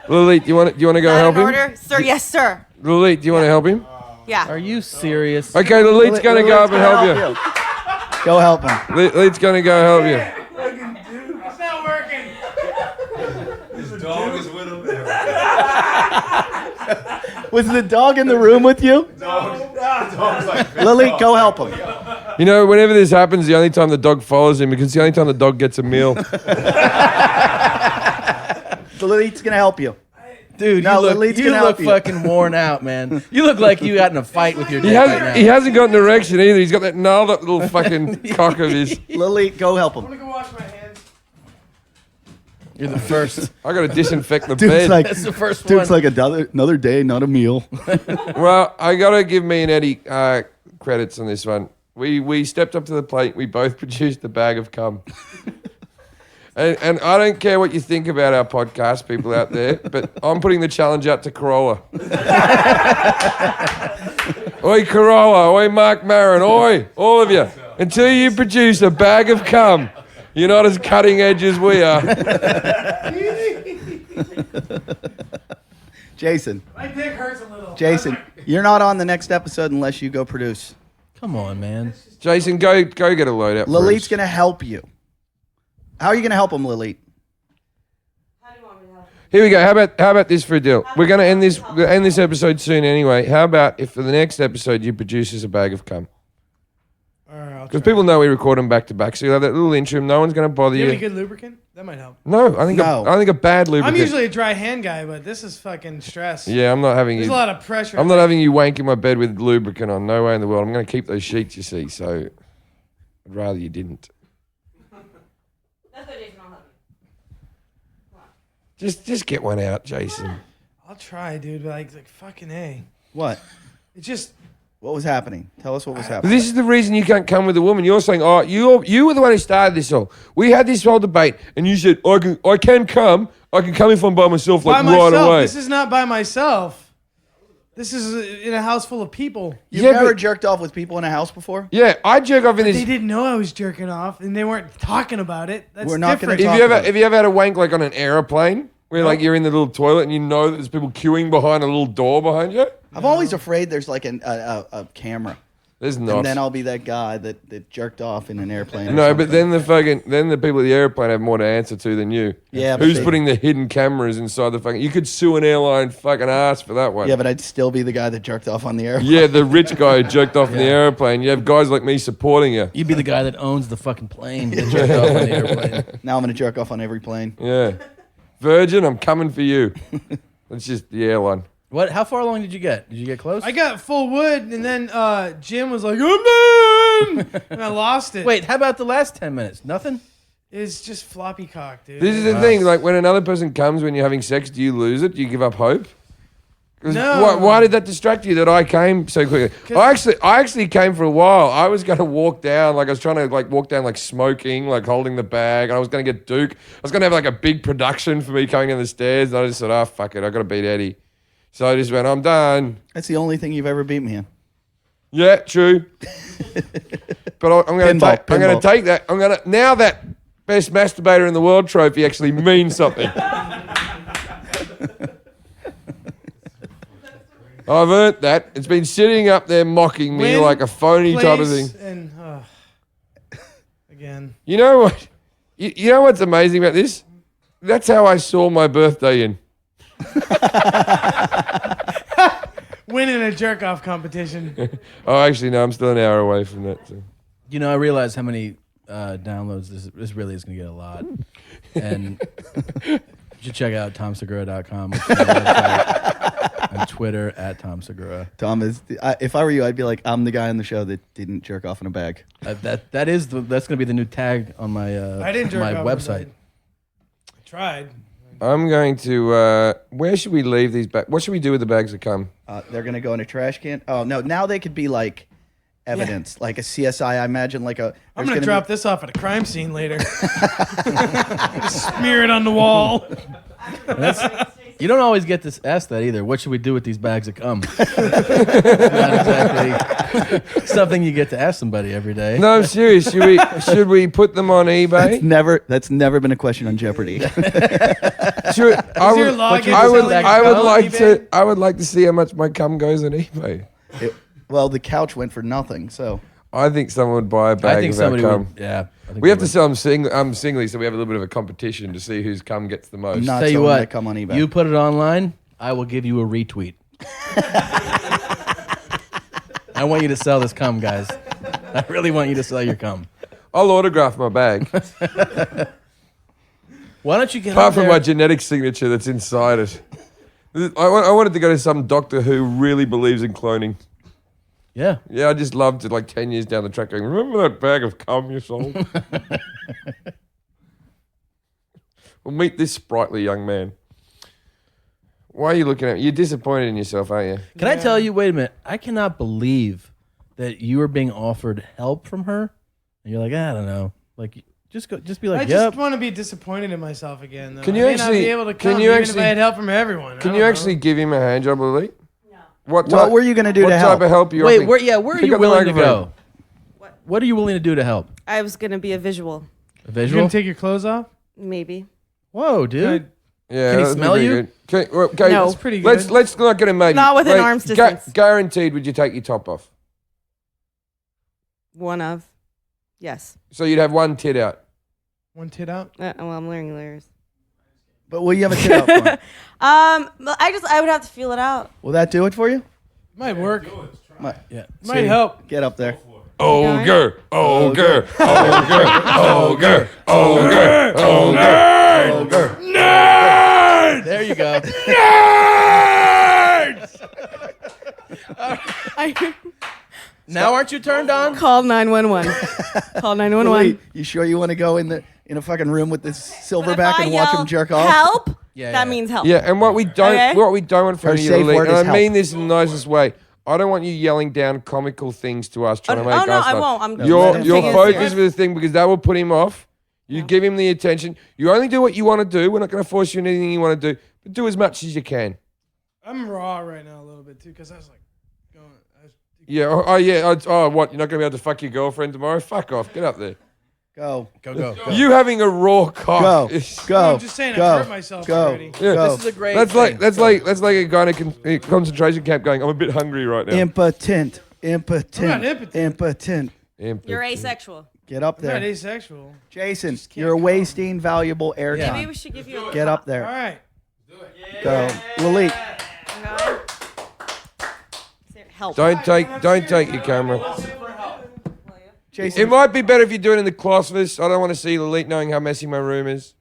Speaker 4: Lily, do you want to go
Speaker 6: Is that
Speaker 4: help
Speaker 6: in
Speaker 4: him?
Speaker 6: order? Sir, yes, sir.
Speaker 4: Lily, do you want to help him?
Speaker 6: Yeah.
Speaker 3: Are you serious?
Speaker 4: Okay, Lilith's going to go up and help you.
Speaker 11: Go help him.
Speaker 4: Lilith's going to go help you.
Speaker 5: It's not working.
Speaker 7: Dog is with him.
Speaker 11: Was the dog in the room with you?
Speaker 7: Dog's like,
Speaker 11: Lily, go help him.
Speaker 4: You know, whenever this happens, the only time the dog follows him, because it's the only time the dog gets a meal.
Speaker 11: Lily's gonna help you.
Speaker 3: Dude,
Speaker 11: No,
Speaker 3: you
Speaker 11: Lilith's
Speaker 3: look
Speaker 11: gonna help you.
Speaker 3: fucking worn out, man. You look like you got in a fight with your
Speaker 4: He
Speaker 3: dick right now.
Speaker 4: hasn't got an erection either. He's got that gnarled up little fucking cock of his.
Speaker 11: Lily, go help
Speaker 5: I'm
Speaker 11: him.
Speaker 5: gonna go wash my hands.
Speaker 3: You're the first.
Speaker 4: I got to disinfect the
Speaker 11: Dude's
Speaker 4: bed.
Speaker 11: like,
Speaker 3: That's the first
Speaker 11: dude's
Speaker 3: one.
Speaker 11: like another day, not a meal.
Speaker 4: Well, I got to give me and Eddie credits on this one. We stepped up to the plate. We both produced a bag of cum. And I don't care what you think about our podcast, people out there, but I'm putting the challenge out to Corolla. Oi, Corolla. Oi, Mark Maron. Oi, all of you. Until you produce a bag of cum, you're not as cutting edge as we are.
Speaker 5: My
Speaker 11: Jason,
Speaker 5: dick hurts a little.
Speaker 11: Jason, you're not on the next episode unless you go produce.
Speaker 3: Come on, man.
Speaker 4: Jason, go get a load out.
Speaker 11: Lilith's
Speaker 4: for us.
Speaker 11: gonna help you. How are you gonna help him, Lilith?
Speaker 6: How do you want me to help?
Speaker 4: Here we go. How about this for a deal? We're gonna end this episode soon anyway. How about if for the next episode you produce us a bag of cum?
Speaker 5: All right, I'll
Speaker 4: Because
Speaker 5: try.
Speaker 4: people know we record them back to back, so you'll have that little interim. No one's gonna bother
Speaker 5: You have
Speaker 4: you.
Speaker 5: any good lubricant? That might help.
Speaker 4: No, I think
Speaker 11: No.
Speaker 4: I think a bad lubricant.
Speaker 5: I'm usually a dry hand guy, but this is fucking stress.
Speaker 4: Yeah, I'm not having
Speaker 5: There's
Speaker 4: you.
Speaker 5: a lot of pressure.
Speaker 4: I'm not having you wank in my bed with lubricant on. No way in the world. I'm gonna keep those sheets. You see, so I'd rather you didn't.
Speaker 6: That's what Jason, I'll help you.
Speaker 4: Just get one out, Jason.
Speaker 5: I'll try, dude. But like fucking A.
Speaker 11: What?
Speaker 5: It just.
Speaker 11: What was happening? Tell us what was
Speaker 4: But
Speaker 11: happening.
Speaker 4: this is the reason you can't come with a woman. You're saying, oh, you were the one who started this all. We had this whole debate, and you said, I can come if I'm by myself,
Speaker 5: By
Speaker 4: like
Speaker 5: myself.
Speaker 4: right away.
Speaker 5: This is not by myself. This is in a house full of people.
Speaker 11: You've
Speaker 4: Yeah,
Speaker 11: never
Speaker 4: but-
Speaker 11: jerked off with people in a house before?
Speaker 4: Yeah, I jerk off in
Speaker 5: They
Speaker 4: this.
Speaker 5: didn't know I was jerking off, and they weren't talking about it. That's
Speaker 11: We're not gonna
Speaker 5: different.
Speaker 11: talk about it.
Speaker 4: Have you ever had a wank like on an airplane, where like you're in the little toilet and you know that there's people queuing behind a little door behind you?
Speaker 11: I'm always afraid there's like a camera.
Speaker 4: There's not.
Speaker 11: And then I'll be that guy that jerked off in an airplane. or
Speaker 4: No, but
Speaker 11: something.
Speaker 4: then the people at the airplane have more to answer to than you.
Speaker 11: Yeah, but
Speaker 4: Who's
Speaker 11: they-
Speaker 4: putting the hidden cameras inside the fucking? You could sue an airline fucking ass for that one.
Speaker 11: Yeah, but I'd still be the guy that jerked off on the airplane.
Speaker 4: Yeah, the rich guy who jerked off in the airplane. You have guys like me supporting you.
Speaker 3: You'd be the guy that owns the fucking plane that jerked off on the airplane.
Speaker 11: Now I'm gonna jerk off on every plane.
Speaker 4: Yeah, Virgin, I'm coming for you. That's just the airline.
Speaker 3: What? How far along did you get? Did you get close?
Speaker 5: I got full wood, and then Jim was like, "I'm done," and I lost it.
Speaker 3: Wait, how about the last 10 minutes? Nothing?
Speaker 5: It's just floppy cock, dude.
Speaker 4: This is the thing. Like when another person comes when you're having sex, do you lose it? Do you give up hope? 'Cause
Speaker 5: No.
Speaker 4: Why did that distract you that I came so quickly? I actually came for a while. I was going to walk down, like I was trying to like walk down like smoking, like holding the bag. And I was going to get Duke. I was going to have like a big production for me coming down the stairs. And I just said, oh, fuck it. I got to beat Eddie. So I just went, I'm done.
Speaker 11: That's the only thing you've ever beat me in.
Speaker 4: Yeah, true. But I'm going
Speaker 11: Pinball.
Speaker 4: to take that. Now that best masturbator in the world trophy actually means something. I've earned that. It's been sitting up there mocking me
Speaker 5: Win,
Speaker 4: like a phony type of
Speaker 5: place,
Speaker 4: thing.
Speaker 5: And again,
Speaker 4: You know what? You know what's amazing about this? That's how I saw my birthday in.
Speaker 5: winning a jerk off competition.
Speaker 4: Oh, actually, no, I'm still an hour away from that. So.
Speaker 3: You know, I realize how many downloads this really is going to get a lot. And you should check out TomSegura.com, which is my website, and Twitter at Tom Segura.
Speaker 11: Tom is. If I were you, I'd be like, I'm the guy on the show that didn't jerk off in a bag.
Speaker 3: That's going to be the new tag on my
Speaker 5: I didn't jerk
Speaker 3: my
Speaker 5: off.
Speaker 3: website.
Speaker 5: I tried.
Speaker 4: I'm going to. Where should we leave these bags? What should we do with the bags that come?
Speaker 11: They're gonna go in a trash can. Oh no! Now they could be like evidence, like a CSI. I imagine like a.
Speaker 5: I'm gonna drop this off at a crime scene later. Just smear it on the wall.
Speaker 3: You don't always get to ask that either. What should we do with these bags that come? Not exactly something you get to ask somebody every day.
Speaker 4: No, I'm serious. Should we put them on eBay?
Speaker 11: That's never been a question on Jeopardy.
Speaker 4: I would like to see how much my cum goes on eBay.
Speaker 11: Well, the couch went for nothing, so.
Speaker 4: I think someone would buy a bag of our cum. We have to sell them singly, so we have a little bit of a competition to see whose cum gets the most.
Speaker 11: Not
Speaker 3: Tell you
Speaker 11: selling
Speaker 3: what,
Speaker 11: my cum on eBay.
Speaker 3: you put it online, I will give you a retweet. I want you to sell this cum, guys. I really want you to sell your cum.
Speaker 4: I'll autograph my bag.
Speaker 3: Why don't you get
Speaker 4: Apart from
Speaker 3: there?
Speaker 4: my genetic signature that's inside it. I wanted to go to some doctor who really believes in cloning.
Speaker 3: Yeah.
Speaker 4: Yeah, I just loved it, like 10 years down the track going, remember that bag of cum you sold? Well, meet this sprightly young man. Why are you looking at me? You're disappointed in yourself, aren't you?
Speaker 3: Can I tell you, wait a minute, I cannot believe that you are being offered help from her, and you're like, I don't know. Like, just be like,
Speaker 5: I
Speaker 3: yep.
Speaker 5: just want to be disappointed in myself again. Though.
Speaker 4: Can you
Speaker 5: I may
Speaker 4: actually-
Speaker 5: not be able to
Speaker 4: can
Speaker 5: come
Speaker 4: you
Speaker 5: even
Speaker 4: actually-
Speaker 5: if I had help from everyone?
Speaker 4: Can you actually give him a hand job, Lily? No. What
Speaker 11: were you gonna do
Speaker 4: what
Speaker 11: to
Speaker 4: type
Speaker 11: help?
Speaker 4: of help are you
Speaker 3: Wait,
Speaker 4: offering?
Speaker 3: where are
Speaker 4: Pick
Speaker 3: you
Speaker 4: up the
Speaker 3: willing to
Speaker 4: microphone.
Speaker 3: go? What are you willing to do to help?
Speaker 6: I was gonna be a visual,
Speaker 3: A
Speaker 5: You
Speaker 3: visual?
Speaker 5: gonna take your clothes off?
Speaker 6: maybe.
Speaker 3: Whoa, dude.
Speaker 5: Good.
Speaker 4: Yeah,
Speaker 3: Can he
Speaker 4: that'd be
Speaker 3: smell
Speaker 4: pretty
Speaker 3: you?
Speaker 4: good. Okay,
Speaker 6: No.
Speaker 5: That's pretty good.
Speaker 4: let's not get him maybe.
Speaker 6: Not within arm's distance.
Speaker 4: Guaranteed, would you take your top off?
Speaker 6: One of, yes.
Speaker 4: So you'd have one tit out.
Speaker 5: One tit out.
Speaker 6: Well, I'm wearing layers.
Speaker 11: But will you have a tit out for him?
Speaker 6: But I would have to feel it out.
Speaker 11: Will that do it for you?
Speaker 5: Might work.
Speaker 3: Yeah.
Speaker 5: Might help.
Speaker 11: Get up there.
Speaker 4: Ogre, ogre, ogre, ogre, ogre, ogre.
Speaker 3: There you go. Now aren't you turned on?
Speaker 6: Call 911. Call 911.
Speaker 11: Wait, you sure you want to go in a fucking room with this silverback
Speaker 6: If I
Speaker 11: and watch
Speaker 6: yell,
Speaker 11: him jerk off?
Speaker 6: Help.
Speaker 3: Yeah,
Speaker 6: that
Speaker 3: yeah.
Speaker 6: means help.
Speaker 4: Yeah, and what we don't want from
Speaker 11: Her
Speaker 4: you,
Speaker 11: safe
Speaker 4: Lily,
Speaker 11: word
Speaker 4: and
Speaker 11: is
Speaker 4: I
Speaker 11: help.
Speaker 4: mean this in the nicest way. I don't want you yelling down comical things to us, trying to make
Speaker 6: no,
Speaker 4: us
Speaker 6: I
Speaker 4: laugh.
Speaker 6: won't. I'm
Speaker 4: Your
Speaker 6: taking it
Speaker 4: focus
Speaker 6: serious.
Speaker 4: with the thing, because that will put him off. You give him the attention. You only do what you want to do. We're not going to force you into anything you want to do, but do as much as you can.
Speaker 5: I'm raw right now a little bit too because I was like going.
Speaker 4: Yeah. What? You're not going to be able to fuck your girlfriend tomorrow? Fuck off. Get up there.
Speaker 11: Go.
Speaker 3: Go.
Speaker 4: You having a raw cock.
Speaker 11: Go.
Speaker 4: is-
Speaker 11: Go.
Speaker 5: I'm just saying I've
Speaker 11: Go.
Speaker 5: hurt myself
Speaker 11: Go.
Speaker 5: already.
Speaker 4: Yeah.
Speaker 11: Go.
Speaker 3: This is a great
Speaker 4: That's
Speaker 3: thing.
Speaker 4: like a guy in a concentration camp going, I'm a bit hungry right now.
Speaker 11: Impotent.
Speaker 5: I'm not impotent.
Speaker 6: You're asexual.
Speaker 11: Get up
Speaker 5: I'm not
Speaker 11: there.
Speaker 5: asexual.
Speaker 11: Jason,
Speaker 5: can't
Speaker 11: you're
Speaker 5: come.
Speaker 11: wasting valuable
Speaker 6: Maybe
Speaker 11: airtime.
Speaker 6: we should give you a
Speaker 11: Get up
Speaker 5: All
Speaker 11: there.
Speaker 5: right.
Speaker 11: Go. Lily.
Speaker 6: Help.
Speaker 4: Don't take your camera.
Speaker 11: Jason.
Speaker 4: It might be better if you do it in the closet. I don't want to see Lelite knowing how messy my room is.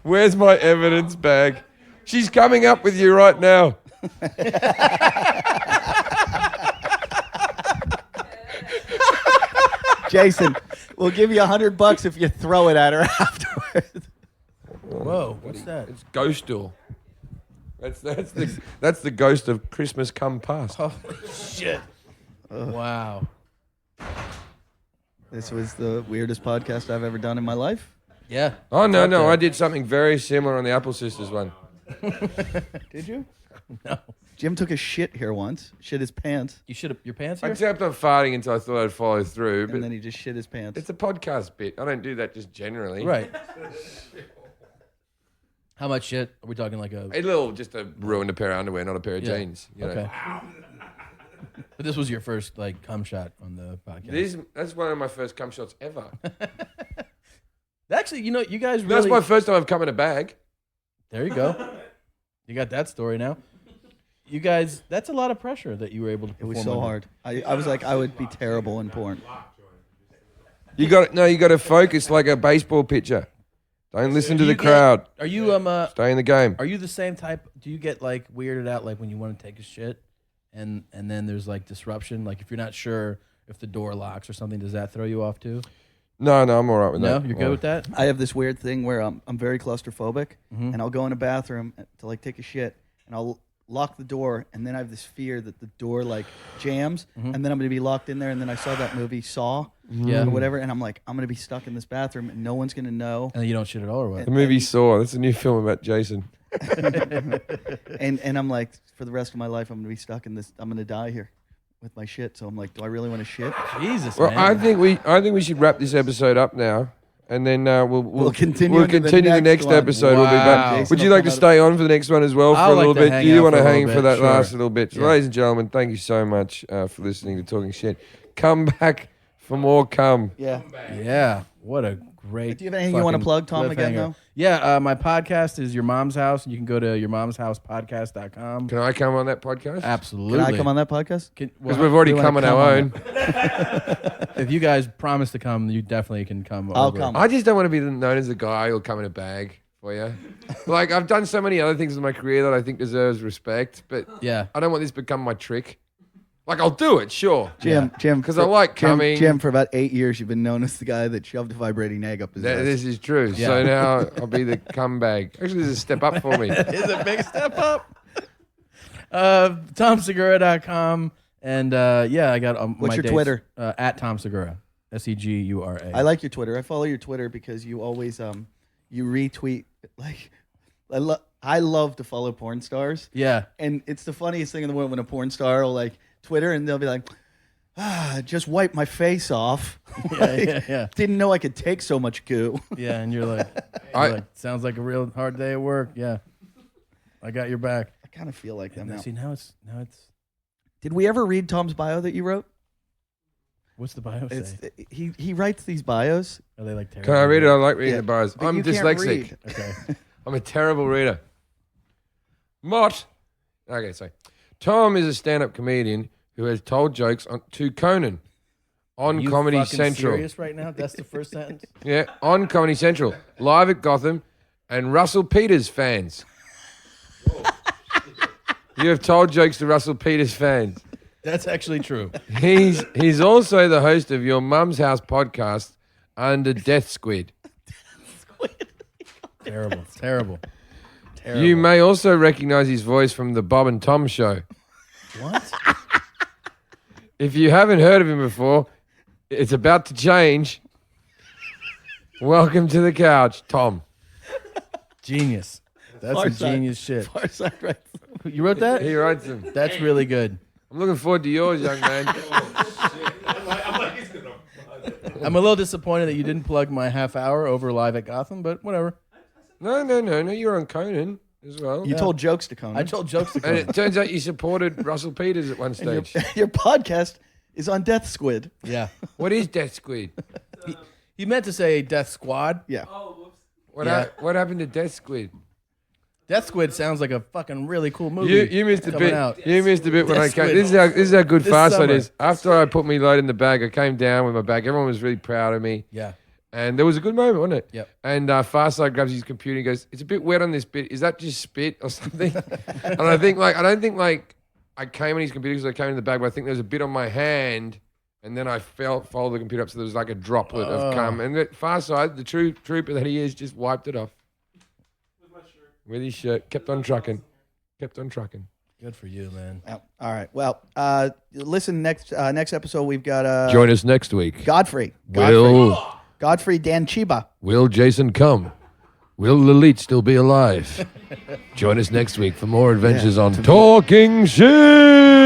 Speaker 4: Where's my evidence bag? She's coming up with you right now.
Speaker 11: Jason, we'll give you $100 if you throw it at her afterwards.
Speaker 3: Whoa, what's that?
Speaker 4: It's ghost door. That's the ghost of Christmas come past.
Speaker 3: Holy shit. Wow.
Speaker 11: This was the weirdest podcast I've ever done in my life.
Speaker 3: Yeah.
Speaker 4: Oh no, I did something very similar on the Apple Sisters one.
Speaker 11: Did you?
Speaker 3: No.
Speaker 11: Jim took a shit here once. Shit his pants.
Speaker 3: You should have your pants
Speaker 4: I
Speaker 3: here?
Speaker 4: kept on farting until I thought I'd follow through, but
Speaker 11: And then he just shit his pants.
Speaker 4: it's a podcast bit. I don't do that just generally.
Speaker 3: Right. How much shit? Are we talking like a
Speaker 4: A little, just to ruin a pair of underwear, not a pair of
Speaker 3: Yeah.
Speaker 4: jeans. You know.
Speaker 3: Okay. But this was your first like cum shot on the podcast.
Speaker 4: That's one of my first cum shots ever.
Speaker 3: Actually, you guys really
Speaker 4: That's my first time I've come in a bag.
Speaker 3: There you go. You got that story now. You guys, that's a lot of pressure that you were able to
Speaker 11: It
Speaker 3: perform.
Speaker 11: was so
Speaker 3: under.
Speaker 11: hard. I was like, I would be terrible in porn.
Speaker 4: You got to focus like a baseball pitcher. Don't listen to
Speaker 3: Do
Speaker 4: the
Speaker 3: you get-
Speaker 4: crowd.
Speaker 3: Are you
Speaker 4: Stay in the game.
Speaker 3: Are you the same type? Do you get like weirded out like when you want to take a shit, and then there's like disruption? Like if you're not sure if the door locks or something, does that throw you off too?
Speaker 4: No, I'm all right with
Speaker 3: No,
Speaker 4: that.
Speaker 3: you're good with that?
Speaker 11: I have this weird thing where I'm very claustrophobic, and I'll go in a bathroom to like take a shit, and I'll lock the door, and then I have this fear that the door like jams, and then I'm gonna be locked in there. And then I saw that movie Saw,
Speaker 3: Yeah.
Speaker 11: or whatever, and I'm like, I'm gonna be stuck in this bathroom, and no one's gonna know.
Speaker 3: And you don't shit at all or what?
Speaker 4: The movie Saw. That's a new film about Jason.
Speaker 11: And I'm like, for the rest of my life, I'm gonna be stuck in this. I'm gonna die here with my shit. So I'm like, do I really want to shit?
Speaker 3: Jesus,
Speaker 4: Well,
Speaker 3: man.
Speaker 4: I think we should wrap this episode up now, and then we'll
Speaker 11: continue
Speaker 4: We'll
Speaker 11: into the
Speaker 4: continue the
Speaker 11: next
Speaker 4: next
Speaker 11: one.
Speaker 4: episode. We'll be
Speaker 3: Wow.
Speaker 4: back.
Speaker 11: Jason
Speaker 4: Would you
Speaker 11: will
Speaker 4: like to
Speaker 11: come out
Speaker 4: stay on for the next one as well for
Speaker 3: I'd
Speaker 4: a
Speaker 3: like
Speaker 4: little
Speaker 3: to
Speaker 4: bit?
Speaker 3: hang
Speaker 4: Do you
Speaker 3: out
Speaker 4: want
Speaker 3: for
Speaker 4: to
Speaker 3: a
Speaker 4: hang
Speaker 3: little
Speaker 4: for
Speaker 3: bit?
Speaker 4: that
Speaker 3: Sure.
Speaker 4: last little bit? So
Speaker 3: Yeah.
Speaker 4: ladies and gentlemen, thank you so much for listening to Talking Shit. Come back for more. Come.
Speaker 11: Yeah.
Speaker 3: Yeah. What a great.
Speaker 11: Do you have anything you wanna
Speaker 3: fucking
Speaker 11: plug, Tom, again,
Speaker 3: cliffhanger.
Speaker 11: though?
Speaker 3: Yeah. My podcast is Your Mom's House, and you can go to yourmomshousepodcast.com.
Speaker 4: Can I come on that podcast?
Speaker 3: Absolutely.
Speaker 11: Can I come on that podcast?
Speaker 4: Because we've already
Speaker 11: we wanna
Speaker 4: come on
Speaker 11: come
Speaker 4: our
Speaker 11: on
Speaker 4: own.
Speaker 3: If you guys promise to come, you definitely can come.
Speaker 11: I'll
Speaker 3: over.
Speaker 11: come.
Speaker 4: I just don't want to be known as a guy who'll come in a bag for you. Like, I've done so many other things in my career that I think deserves respect, but
Speaker 3: Yeah.
Speaker 4: I don't want this to become my trick. Like, I'll do it, sure.
Speaker 11: Jim,
Speaker 4: 'Cause I like coming.
Speaker 11: Jim, for about 8 years, you've been known as the guy that shoved a vibrating egg up his ass.
Speaker 4: This is true.
Speaker 3: Yeah.
Speaker 4: So now I'll be the cum bag. Actually, this is a step up for me.
Speaker 3: It's a big step up. TomSegura.com. And yeah, I got
Speaker 11: What's
Speaker 3: my
Speaker 11: your
Speaker 3: dates,
Speaker 11: Twitter?
Speaker 3: At Tom Segura. SEGURA.
Speaker 11: I like your Twitter. I follow your Twitter because you always you retweet like I love to follow porn stars.
Speaker 3: Yeah.
Speaker 11: And it's the funniest thing in the world when a porn star will like Twitter and they'll be like, just wipe my face off.
Speaker 3: Yeah.
Speaker 11: Didn't know I could take so much goo.
Speaker 3: Yeah, and you're like, sounds like a real hard day at work. Yeah. I got your back.
Speaker 11: I kind of feel like them now.
Speaker 3: See, now it's
Speaker 11: Did we ever read Tom's bio that you wrote?
Speaker 3: what's the bio say?
Speaker 11: He writes these bios.
Speaker 3: Are they like terrible?
Speaker 4: Can I read it? I like reading
Speaker 11: Yeah,
Speaker 4: the bios.
Speaker 11: but
Speaker 4: I'm
Speaker 11: you can't
Speaker 4: dyslexic.
Speaker 11: read.
Speaker 3: Okay.
Speaker 4: I'm a terrible reader. Mott. Okay, so Tom is a stand-up comedian who has told jokes to Conan on
Speaker 3: You
Speaker 4: Comedy
Speaker 3: fucking
Speaker 4: Central.
Speaker 3: serious right now? That's the first sentence?
Speaker 4: Yeah, on Comedy Central, live at Gotham, and Russell Peters fans. You have told jokes to Russell Peters fans.
Speaker 3: That's actually true.
Speaker 4: He's also the host of Your Mum's House podcast under Death Squid.
Speaker 3: Terrible. Terrible.
Speaker 4: You may also recognize his voice from the Bob and Tom show.
Speaker 3: What?
Speaker 4: If you haven't heard of him before, it's about to change. Welcome to the couch, Tom.
Speaker 3: Genius. That's
Speaker 11: Far
Speaker 3: a
Speaker 11: side.
Speaker 3: genius shit.
Speaker 11: Far side right.
Speaker 3: You wrote that?
Speaker 4: He writes them.
Speaker 3: That's really good.
Speaker 4: I'm looking forward to yours, young man.
Speaker 3: I'm a little disappointed that you didn't plug my half hour over live at Gotham, but whatever.
Speaker 4: No. You're on Conan as well.
Speaker 11: You told jokes to Conan.
Speaker 3: I told jokes to
Speaker 4: And
Speaker 3: come.
Speaker 4: it turns out you supported Russell Peters at one
Speaker 11: your,
Speaker 4: stage.
Speaker 11: your podcast is on Death Squid.
Speaker 3: Yeah.
Speaker 4: What is Death Squid?
Speaker 3: He meant to say Death Squad.
Speaker 11: Yeah.
Speaker 4: What,
Speaker 3: Yeah.
Speaker 4: what happened to Death Squid?
Speaker 3: Death Squid sounds like a fucking really cool movie.
Speaker 4: You missed a
Speaker 3: coming
Speaker 4: bit.
Speaker 3: out.
Speaker 4: You missed a bit when
Speaker 3: Death
Speaker 4: I came.
Speaker 3: Squid.
Speaker 4: This is how good
Speaker 3: This
Speaker 4: fast
Speaker 3: summer.
Speaker 4: it is. After I put me load in the bag, I came down with my bag. Everyone was really proud of me.
Speaker 3: Yeah.
Speaker 4: And there was a good moment, wasn't it?
Speaker 3: Yep.
Speaker 4: And Farside grabs his computer and goes, "It's a bit wet on this bit. Is that just spit or something?" And I don't think I came on his computer because I came in the bag, but I think there was a bit on my hand, and then I folded the computer up, so there was like a droplet of cum. And Farside, the true trooper that he is, just wiped it off with his shirt. Kept on trucking.
Speaker 3: Good for you, man.
Speaker 11: Oh, all right. Well, listen next episode. We've got
Speaker 4: Join us next week.
Speaker 11: Godfrey Dan Chiba.
Speaker 4: Will Jason come? Will Lalit still be alive? Join us next week for more adventures on Talking Shit.